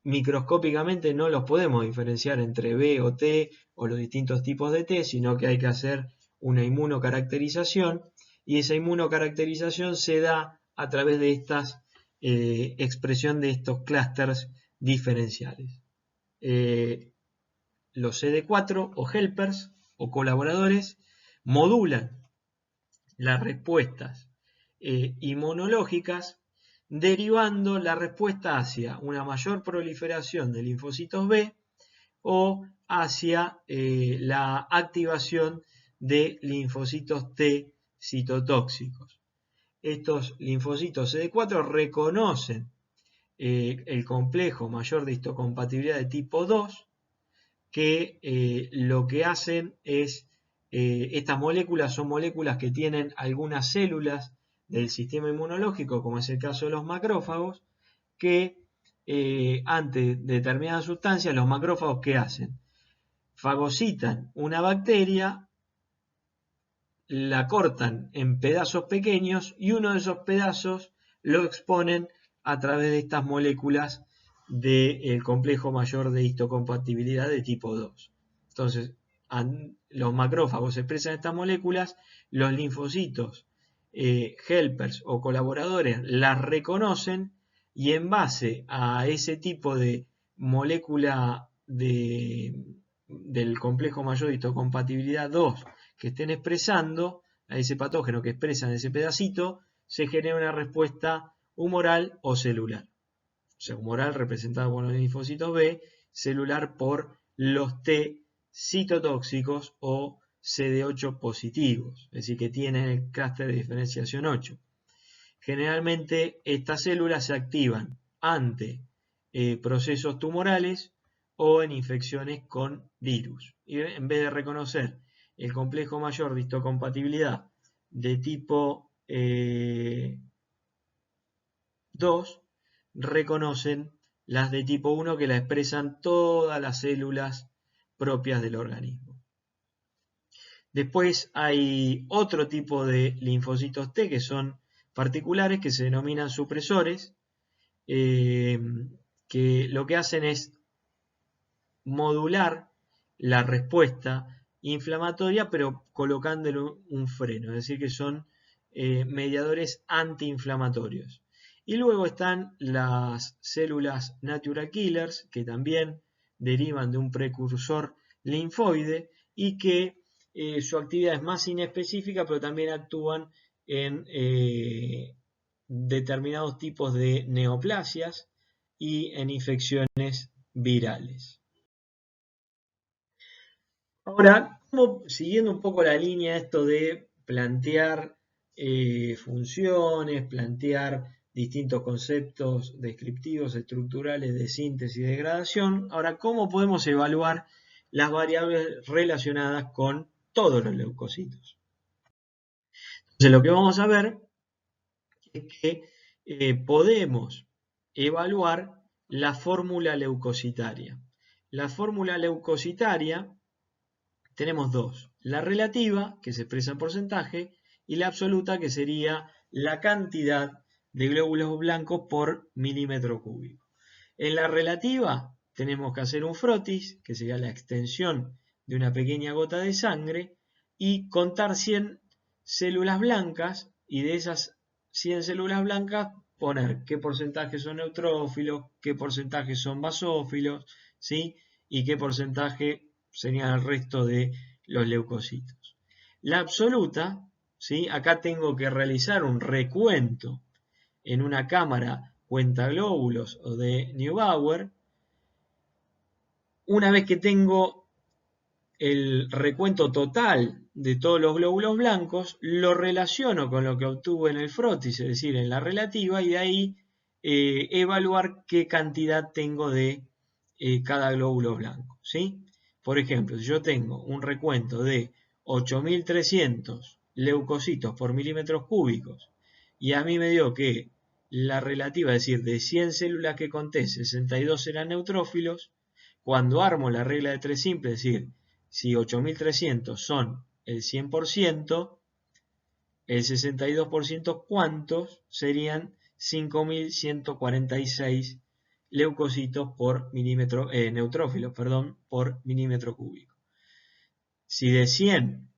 microscópicamente no los podemos diferenciar entre B o T o los distintos tipos de T, sino que hay que hacer una inmunocaracterización, y esa inmunocaracterización se da a través de esta expresión de estos clústeres diferenciales. Los CD4 o helpers o colaboradores modulan las respuestas inmunológicas, derivando la respuesta hacia una mayor proliferación de linfocitos B o hacia la activación de linfocitos T citotóxicos. Estos linfocitos CD4 reconocen el complejo mayor de histocompatibilidad de tipo 2, que lo que hacen es, estas moléculas son moléculas que tienen algunas células del sistema inmunológico, como es el caso de los macrófagos, que ante determinadas sustancias, los macrófagos, ¿qué hacen? Fagocitan una bacteria, la cortan en pedazos pequeños y uno de esos pedazos lo exponen a través de estas moléculas del complejo mayor de histocompatibilidad de tipo 2. Entonces, los macrófagos expresan estas moléculas, los linfocitos helpers o colaboradores las reconocen, y en base a ese tipo de molécula del complejo mayor de histocompatibilidad 2 que estén expresando, a ese patógeno que expresan ese pedacito, se genera una respuesta humoral o celular. O sea, humoral representado por los linfocitos B, celular por los T citotóxicos o CD8 positivos, es decir, que tienen el clúster de diferenciación 8. Generalmente estas células se activan ante procesos tumorales o en infecciones con virus. Y en vez de reconocer el complejo mayor de histocompatibilidad de tipo 2, reconocen las de tipo 1, que la expresan todas las células propias del organismo. Después hay otro tipo de linfocitos T que son particulares, que se denominan supresores, que lo que hacen es modular la respuesta inflamatoria, pero colocándole un freno, es decir, que son mediadores antiinflamatorios. Y luego están las células natural killers, que también derivan de un precursor linfoide y que su actividad es más inespecífica, pero también actúan en determinados tipos de neoplasias y en infecciones virales. Ahora, siguiendo un poco la línea esto de plantear funciones, plantear distintos conceptos descriptivos, estructurales de síntesis y degradación, ahora, ¿cómo podemos evaluar las variables relacionadas con todos los leucocitos? Entonces, lo que vamos a ver es que podemos evaluar la fórmula leucocitaria. La fórmula leucocitaria tenemos dos: la relativa, que se expresa en porcentaje, y la absoluta, que sería la cantidad de glóbulos blancos por milímetro cúbico. En la relativa tenemos que hacer un frotis, que sería la extensión de una pequeña gota de sangre, y contar 100 células blancas, y de esas 100 células blancas poner qué porcentaje son neutrófilos, qué porcentaje son basófilos, ¿sí? Y qué porcentaje serían el resto de los leucocitos. La absoluta, ¿sí? Acá tengo que realizar un recuento en una cámara cuentaglóbulos o de Neubauer. Una vez que tengo el recuento total de todos los glóbulos blancos, lo relaciono con lo que obtuve en el frotis, es decir, en la relativa, y de ahí evaluar qué cantidad tengo de cada glóbulo blanco, ¿sí? Por ejemplo, si yo tengo un recuento de 8.300 leucocitos por milímetros cúbicos y a mí me dio que la relativa, es decir, de 100 células que conté, 62 eran neutrófilos, cuando armo la regla de 3 simple, es decir, si 8.300 son el 100%, el 62%, ¿cuántos? Serían 5.146 leucocitos por milímetro, neutrófilos, perdón, por milímetro cúbico. Si de 100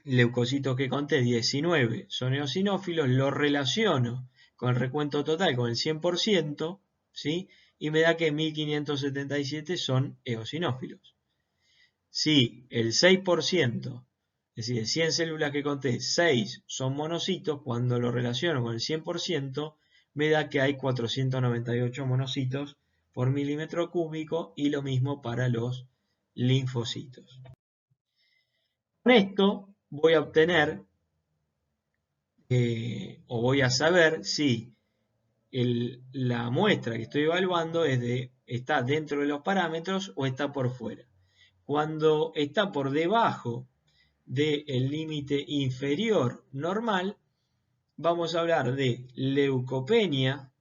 leucocitos que conté, 19 son eosinófilos, lo relaciono con el recuento total, con el 100%, ¿sí? Y me da que 1.577 son eosinófilos. Si el 6%, es decir, de 100 células que conté, 6 son monocitos, cuando lo relaciono con el 100%, me da que hay 498 monocitos por milímetro cúbico y lo mismo para los linfocitos. Con esto voy a obtener o voy a saber si la muestra que estoy evaluando está dentro de los parámetros o está por fuera. Cuando está por debajo del límite inferior normal, vamos a hablar de leucopenia,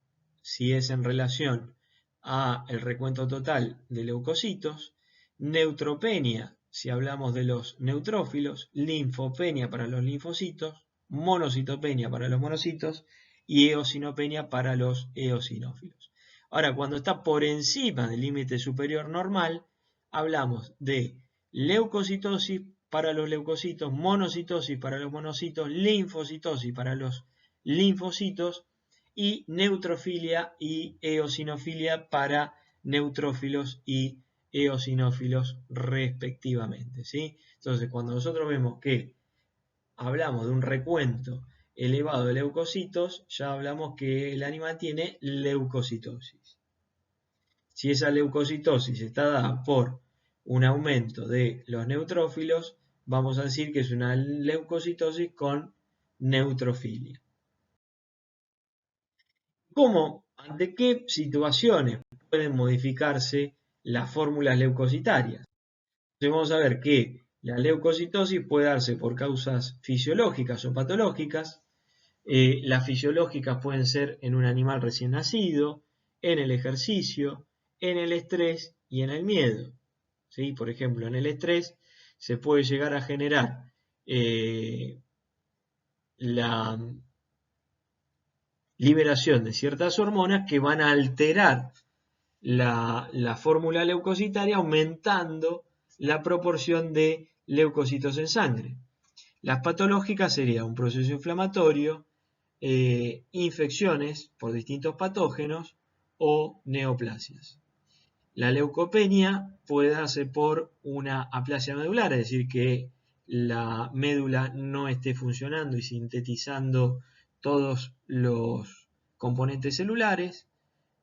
si es en relación al recuento total de leucocitos, neutropenia, si hablamos de los neutrófilos, linfopenia para los linfocitos, monocitopenia para los monocitos y eosinopenia para los eosinófilos. Ahora, cuando está por encima del límite superior normal, hablamos de leucocitosis para los leucocitos, monocitosis para los monocitos, linfocitosis para los linfocitos y neutrofilia y eosinofilia para neutrófilos y eosinófilos respectivamente, ¿sí? Entonces, cuando nosotros vemos que hablamos de un recuento elevado de leucocitos, ya hablamos que el animal tiene leucocitosis. Si esa leucocitosis está dada por un aumento de los neutrófilos, vamos a decir que es una leucocitosis con neutrofilia. ¿Cómo? ¿Ante qué situaciones pueden modificarse las fórmulas leucocitarias? Entonces vamos a ver que la leucocitosis puede darse por causas fisiológicas o patológicas. Las fisiológicas pueden ser en un animal recién nacido, en el ejercicio, en el estrés y en el miedo. ¿Sí? Por ejemplo, en el estrés se puede llegar a generar la liberación de ciertas hormonas que van a alterar la fórmula leucocitaria, aumentando la proporción de leucocitos en sangre. Las patológicas serían un proceso inflamatorio, infecciones por distintos patógenos o neoplasias. La leucopenia puede darse por una aplasia medular, es decir, que la médula no esté funcionando y sintetizando todos los componentes celulares,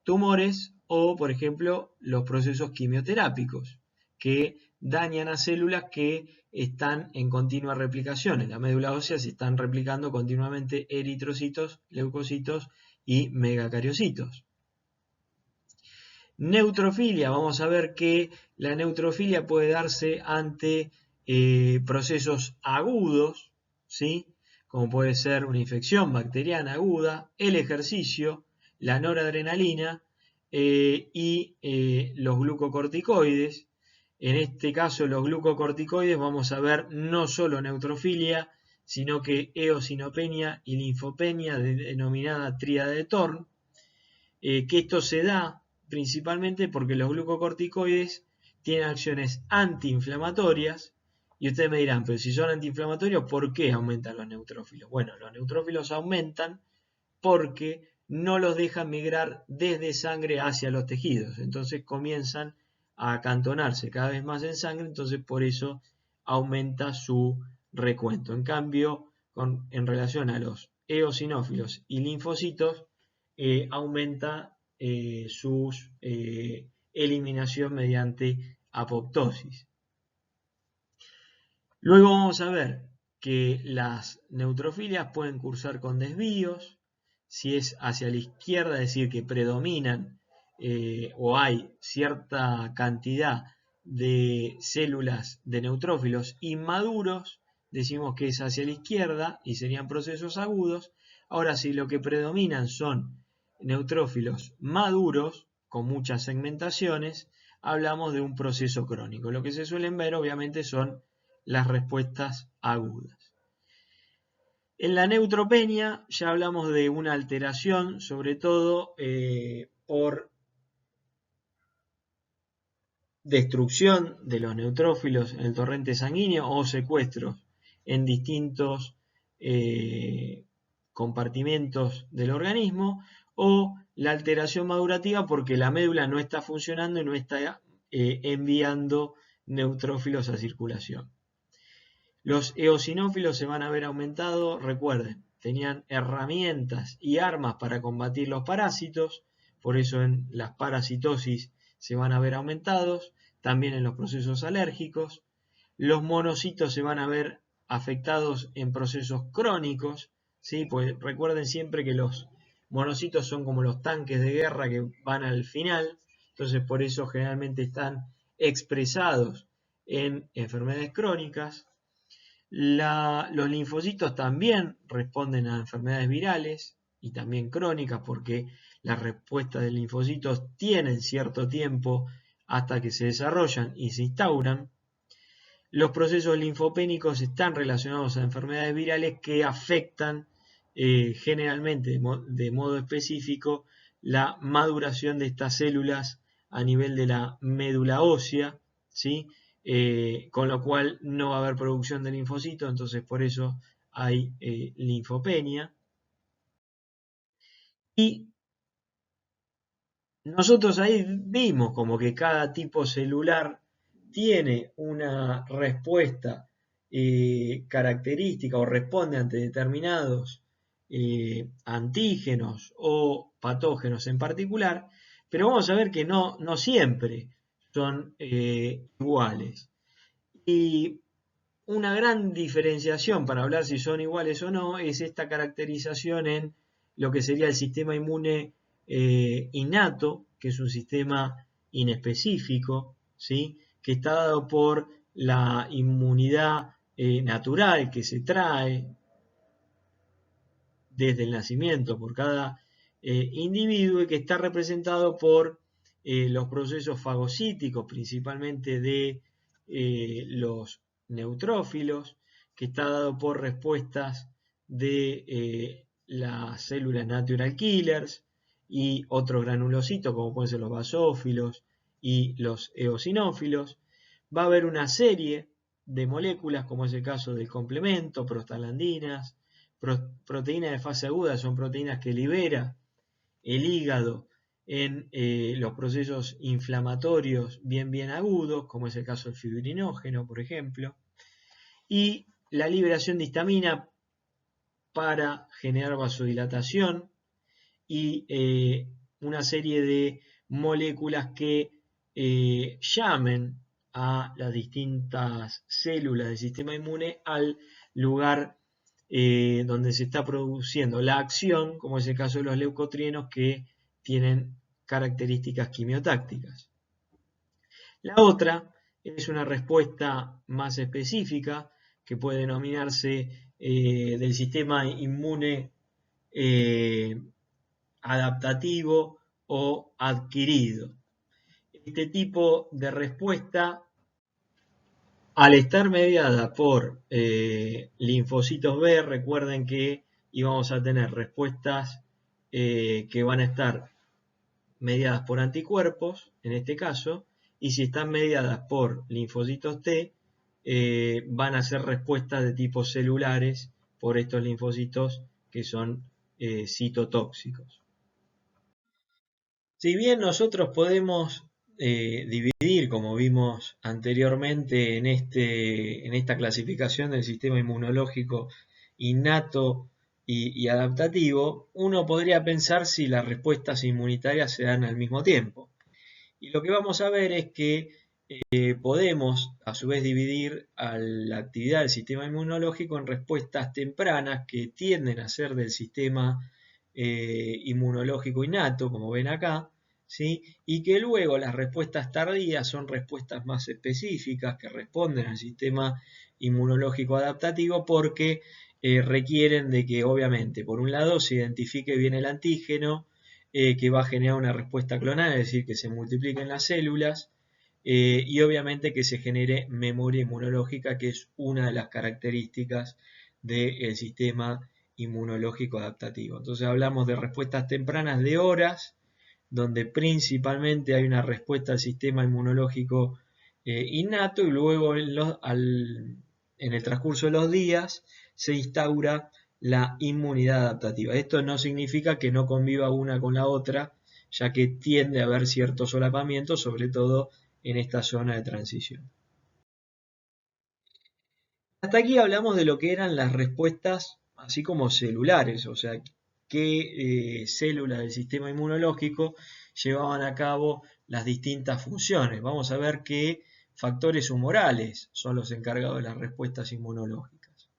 tumores o, por ejemplo, los procesos quimioterápicos que dañan a células que están en continua replicación. En la médula ósea se están replicando continuamente eritrocitos, leucocitos y megacariocitos. Neutrofilia, vamos a ver que la neutrofilia puede darse ante procesos agudos, ¿sí? Como puede ser una infección bacteriana aguda, el ejercicio, la noradrenalina y los glucocorticoides. En este caso, los glucocorticoides vamos a ver no solo neutrofilia, sino que eosinopenia y linfopenia, denominada tríada de Thorne, que esto se da principalmente porque los glucocorticoides tienen acciones antiinflamatorias. Y ustedes me dirán, pero si son antiinflamatorios, ¿por qué aumentan los neutrófilos? Bueno, los neutrófilos aumentan porque no los dejan migrar desde sangre hacia los tejidos. Entonces comienzan a acantonarse cada vez más en sangre, entonces por eso aumenta su recuento. En cambio, en relación a los eosinófilos y linfocitos, aumenta su eliminación mediante apoptosis. Luego vamos a ver que las neutrofilias pueden cursar con desvíos. Si es hacia la izquierda, es decir, que predominan o hay cierta cantidad de células de neutrófilos inmaduros, decimos que es hacia la izquierda y serían procesos agudos. Ahora, si lo que predominan son neutrófilos maduros, con muchas segmentaciones, hablamos de un proceso crónico. Lo que se suelen ver, obviamente, son las respuestas agudas. En la neutropenia ya hablamos de una alteración, sobre todo por destrucción de los neutrófilos en el torrente sanguíneo o secuestros en distintos compartimentos del organismo, o la alteración madurativa porque la médula no está funcionando y no está enviando neutrófilos a circulación. Los eosinófilos se van a ver aumentados, recuerden, tenían herramientas y armas para combatir los parásitos, por eso en las parasitosis se van a ver aumentados, también en los procesos alérgicos. Los monocitos se van a ver afectados en procesos crónicos, ¿sí? Pues recuerden siempre que los monocitos son como los tanques de guerra que van al final, entonces por eso generalmente están expresados en enfermedades crónicas. Los linfocitos también responden a enfermedades virales y también crónicas porque las respuestas de linfocitos tienen cierto tiempo hasta que se desarrollan y se instauran. Los procesos linfopénicos están relacionados a enfermedades virales que afectan generalmente de modo específico la maduración de estas células a nivel de la médula ósea, ¿sí? Con lo cual no va a haber producción de linfocitos, entonces por eso hay linfopenia. Y nosotros ahí vimos como que cada tipo celular tiene una respuesta característica o responde ante determinados antígenos o patógenos en particular, pero vamos a ver que no siempre son iguales. Y una gran diferenciación para hablar si son iguales o no es esta caracterización en lo que sería el sistema inmune innato, que es un sistema inespecífico, ¿sí? Que está dado por la inmunidad natural que se trae desde el nacimiento por cada individuo y que está representado por los procesos fagocíticos, principalmente de los neutrófilos, que está dado por respuestas de las células natural killers y otros granulocitos como pueden ser los basófilos y los eosinófilos. Va a haber una serie de moléculas, como es el caso del complemento, prostaglandinas, proteínas de fase aguda, son proteínas que libera el hígado en los procesos inflamatorios bien agudos, como es el caso del fibrinógeno, por ejemplo, y la liberación de histamina para generar vasodilatación y una serie de moléculas que llamen a las distintas células del sistema inmune al lugar donde se está produciendo la acción, como es el caso de los leucotrienos que tienen características quimiotácticas. La otra es una respuesta más específica que puede denominarse del sistema inmune adaptativo o adquirido. Este tipo de respuesta, al estar mediada por linfocitos B, recuerden que íbamos a tener respuestas que van a estar mediadas por anticuerpos, en este caso, y si están mediadas por linfocitos T, van a ser respuestas de tipo celulares por estos linfocitos que son citotóxicos. Si bien nosotros podemos dividir, como vimos anteriormente en esta clasificación del sistema inmunológico innato y adaptativo, uno podría pensar si las respuestas inmunitarias se dan al mismo tiempo. Y lo que vamos a ver es que podemos a su vez dividir a la actividad del sistema inmunológico en respuestas tempranas que tienden a ser del sistema inmunológico innato, como ven acá, ¿sí? Y que luego las respuestas tardías son respuestas más específicas que responden al sistema inmunológico adaptativo porque requieren de que obviamente por un lado se identifique bien el antígeno que va a generar una respuesta clonal, es decir, que se multipliquen las células y obviamente que se genere memoria inmunológica, que es una de las características del sistema inmunológico adaptativo. Entonces hablamos de respuestas tempranas de horas, donde principalmente hay una respuesta al sistema inmunológico innato y luego en el transcurso de los días se instaura la inmunidad adaptativa. Esto no significa que no conviva una con la otra, ya que tiende a haber cierto solapamiento, sobre todo en esta zona de transición. Hasta aquí hablamos de lo que eran las respuestas, así como celulares, o sea, qué células del sistema inmunológico llevaban a cabo las distintas funciones. Vamos a ver qué factores humorales son los encargados de las respuestas inmunológicas.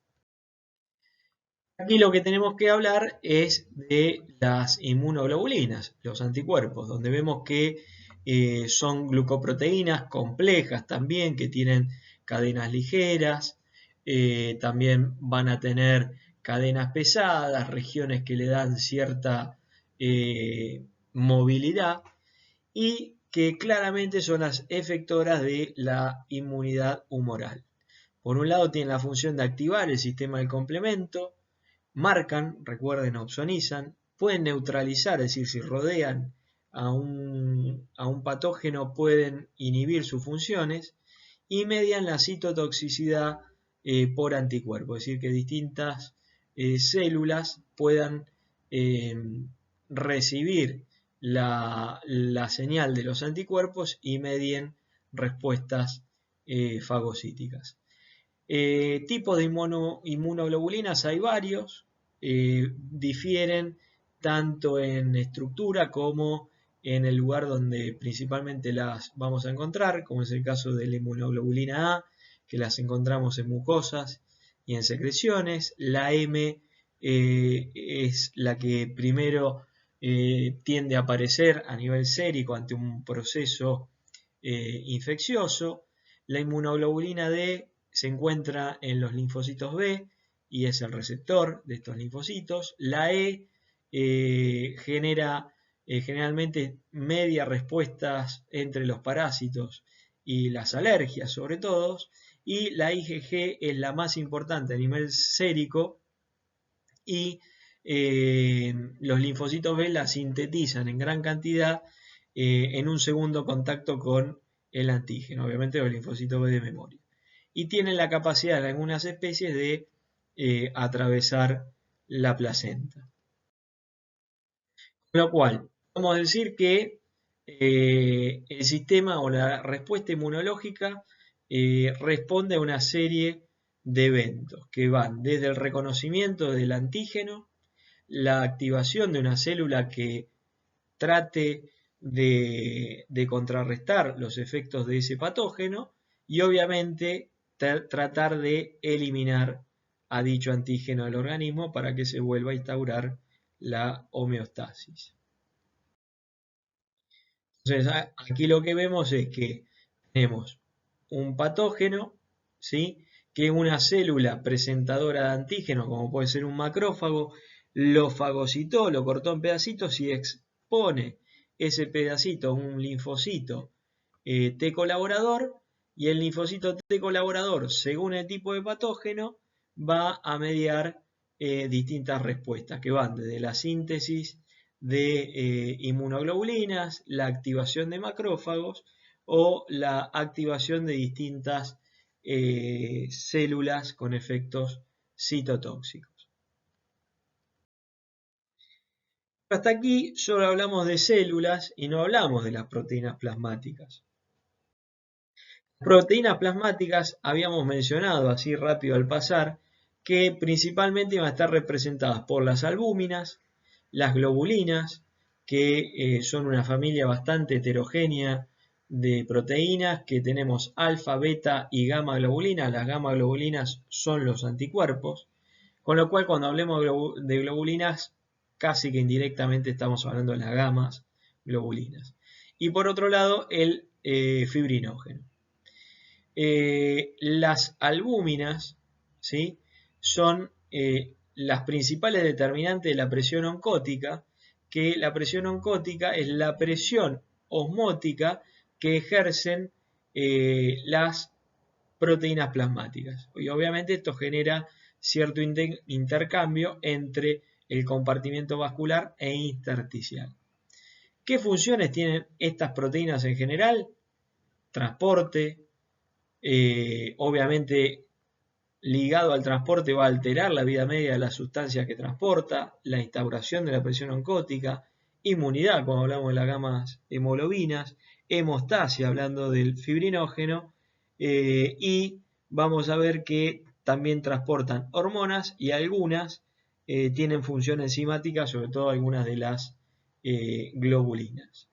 Aquí lo que tenemos que hablar es de las inmunoglobulinas, los anticuerpos, donde vemos que son glucoproteínas complejas también, que tienen cadenas ligeras, también van a tener cadenas pesadas, regiones que le dan cierta movilidad y que claramente son las efectoras de la inmunidad humoral. Por un lado tienen la función de activar el sistema del complemento, marcan, recuerden, opsonizan, pueden neutralizar, es decir, si rodean a un patógeno pueden inhibir sus funciones y median la citotoxicidad por anticuerpo, es decir, que distintas células puedan recibir la señal de los anticuerpos y medien respuestas fagocíticas. Tipos de inmunoglobulinas hay varios, difieren tanto en estructura como en el lugar donde principalmente las vamos a encontrar, como es el caso de la inmunoglobulina A, que las encontramos en mucosas y en secreciones. La M es la que primero tiende a aparecer a nivel sérico ante un proceso infeccioso. La inmunoglobulina D se encuentra en los linfocitos B y es el receptor de estos linfocitos. La E genera generalmente media respuestas entre los parásitos y las alergias sobre todo, y la IgG es la más importante a nivel sérico y los linfocitos B la sintetizan en gran cantidad en un segundo contacto con el antígeno, obviamente los linfocitos B de memoria. Y tienen la capacidad en algunas especies de atravesar la placenta. Con lo cual, podemos decir que el sistema o la respuesta inmunológica responde a una serie de eventos que van desde el reconocimiento del antígeno, la activación de una célula que trate de contrarrestar los efectos de ese patógeno y obviamente tratar de eliminar a dicho antígeno del organismo para que se vuelva a instaurar la homeostasis. Entonces aquí lo que vemos es que tenemos un patógeno, ¿sí?, que una célula presentadora de antígeno, como puede ser un macrófago, lo fagocitó, lo cortó en pedacitos y expone ese pedacito a un linfocito T colaborador, y el linfocito T colaborador, según el tipo de patógeno, va a mediar distintas respuestas que van desde la síntesis de inmunoglobulinas, la activación de macrófagos o la activación de distintas células con efectos citotóxicos. Hasta aquí solo hablamos de células y no hablamos de las proteínas plasmáticas. Proteínas plasmáticas habíamos mencionado así rápido al pasar que principalmente van a estar representadas por las albúminas, las globulinas, que son una familia bastante heterogénea de proteínas, que tenemos alfa, beta y gamma globulina. Las gamma globulinas son los anticuerpos, con lo cual cuando hablemos de globulinas casi que indirectamente estamos hablando de las gamas globulinas. Y por otro lado el fibrinógeno. Las albúminas, ¿sí?, son las principales determinantes de la presión oncótica, que la presión oncótica es la presión osmótica que ejercen las proteínas plasmáticas. Y obviamente esto genera cierto intercambio entre el compartimento vascular e intersticial. ¿Qué funciones tienen estas proteínas en general? Transporte. Obviamente ligado al transporte va a alterar la vida media de la sustancia que transporta, la instauración de la presión oncótica, inmunidad cuando hablamos de las gamas hemoglobinas, hemostasia hablando del fibrinógeno, y vamos a ver que también transportan hormonas y algunas tienen función enzimática, sobre todo algunas de las globulinas.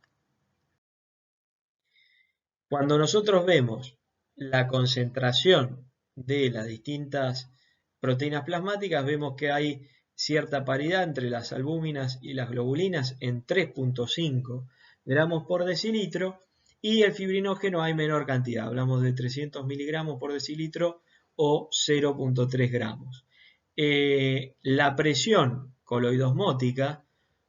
Cuando nosotros vemos la concentración de las distintas proteínas plasmáticas, vemos que hay cierta paridad entre las albúminas y las globulinas en 3.5 gramos por decilitro, y el fibrinógeno hay menor cantidad, hablamos de 300 miligramos por decilitro o 0.3 gramos. La presión coloidosmótica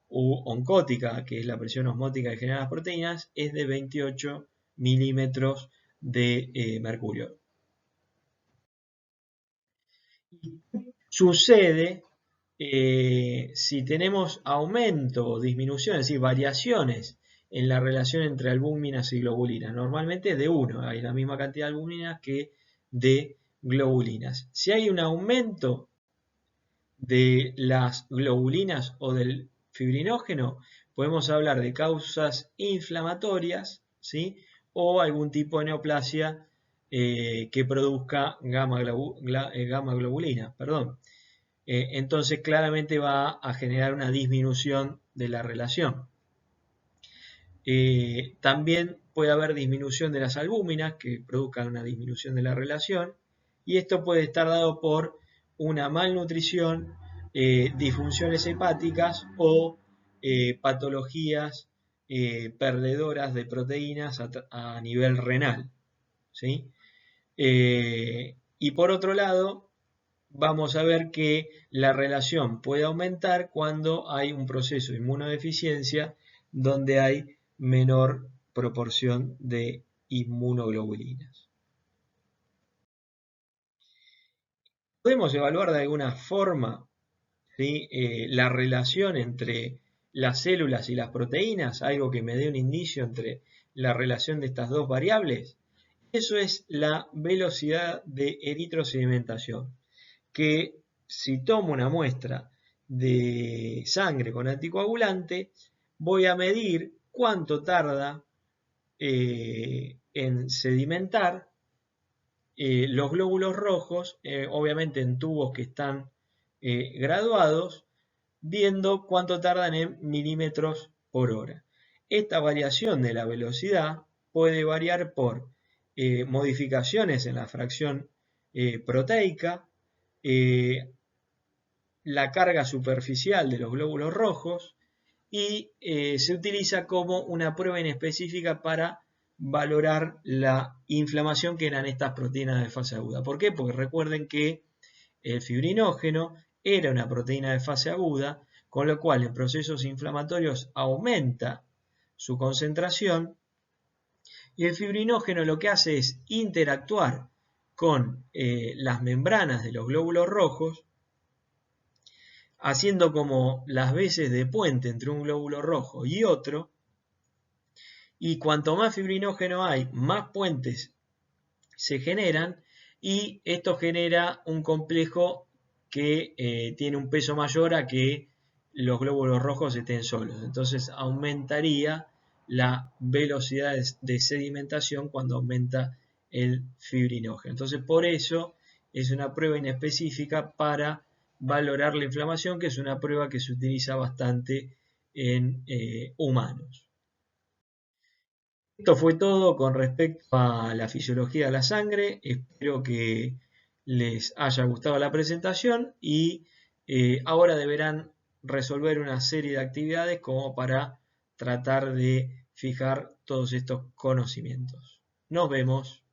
u oncótica, que es la presión osmótica que generan las proteínas, es de 28 milímetros de mercurio. Sucede si tenemos aumento o disminución, es decir, variaciones en la relación entre albúminas y globulinas. Normalmente es de 1, hay la misma cantidad de albúminas que de globulinas. Si hay un aumento de las globulinas o del fibrinógeno, podemos hablar de causas inflamatorias, ¿sí?, o algún tipo de neoplasia que produzca gamma globulina. Entonces claramente va a generar una disminución de la relación. También puede haber disminución de las albúminas que produzcan una disminución de la relación, y esto puede estar dado por una malnutrición, disfunciones hepáticas o patologías perdedoras de proteínas a nivel renal, ¿sí? Y por otro lado, vamos a ver que la relación puede aumentar cuando hay un proceso de inmunodeficiencia donde hay menor proporción de inmunoglobulinas. Podemos evaluar de alguna forma, ¿sí?, la relación entre las células y las proteínas, algo que me dé un indicio entre la relación de estas dos variables. Eso es la velocidad de eritrosedimentación, que si tomo una muestra de sangre con anticoagulante, voy a medir cuánto tarda en sedimentar los glóbulos rojos, obviamente en tubos que están graduados, viendo cuánto tardan en milímetros por hora. Esta variación de la velocidad puede variar por modificaciones en la fracción proteica, la carga superficial de los glóbulos rojos, y se utiliza como una prueba inespecífica para valorar la inflamación que eran estas proteínas de fase aguda. ¿Por qué? Porque recuerden que el fibrinógeno era una proteína de fase aguda, con lo cual en procesos inflamatorios aumenta su concentración, y el fibrinógeno lo que hace es interactuar con las membranas de los glóbulos rojos, haciendo como las veces de puente entre un glóbulo rojo y otro, y cuanto más fibrinógeno hay, más puentes se generan, y esto genera un complejo que tiene un peso mayor a que los glóbulos rojos estén solos. Entonces aumentaría la velocidad de sedimentación cuando aumenta el fibrinógeno. Entonces por eso es una prueba inespecífica para valorar la inflamación, que es una prueba que se utiliza bastante en humanos. Esto fue todo con respecto a la fisiología de la sangre. Espero que les haya gustado la presentación y ahora deberán resolver una serie de actividades como para tratar de fijar todos estos conocimientos. Nos vemos.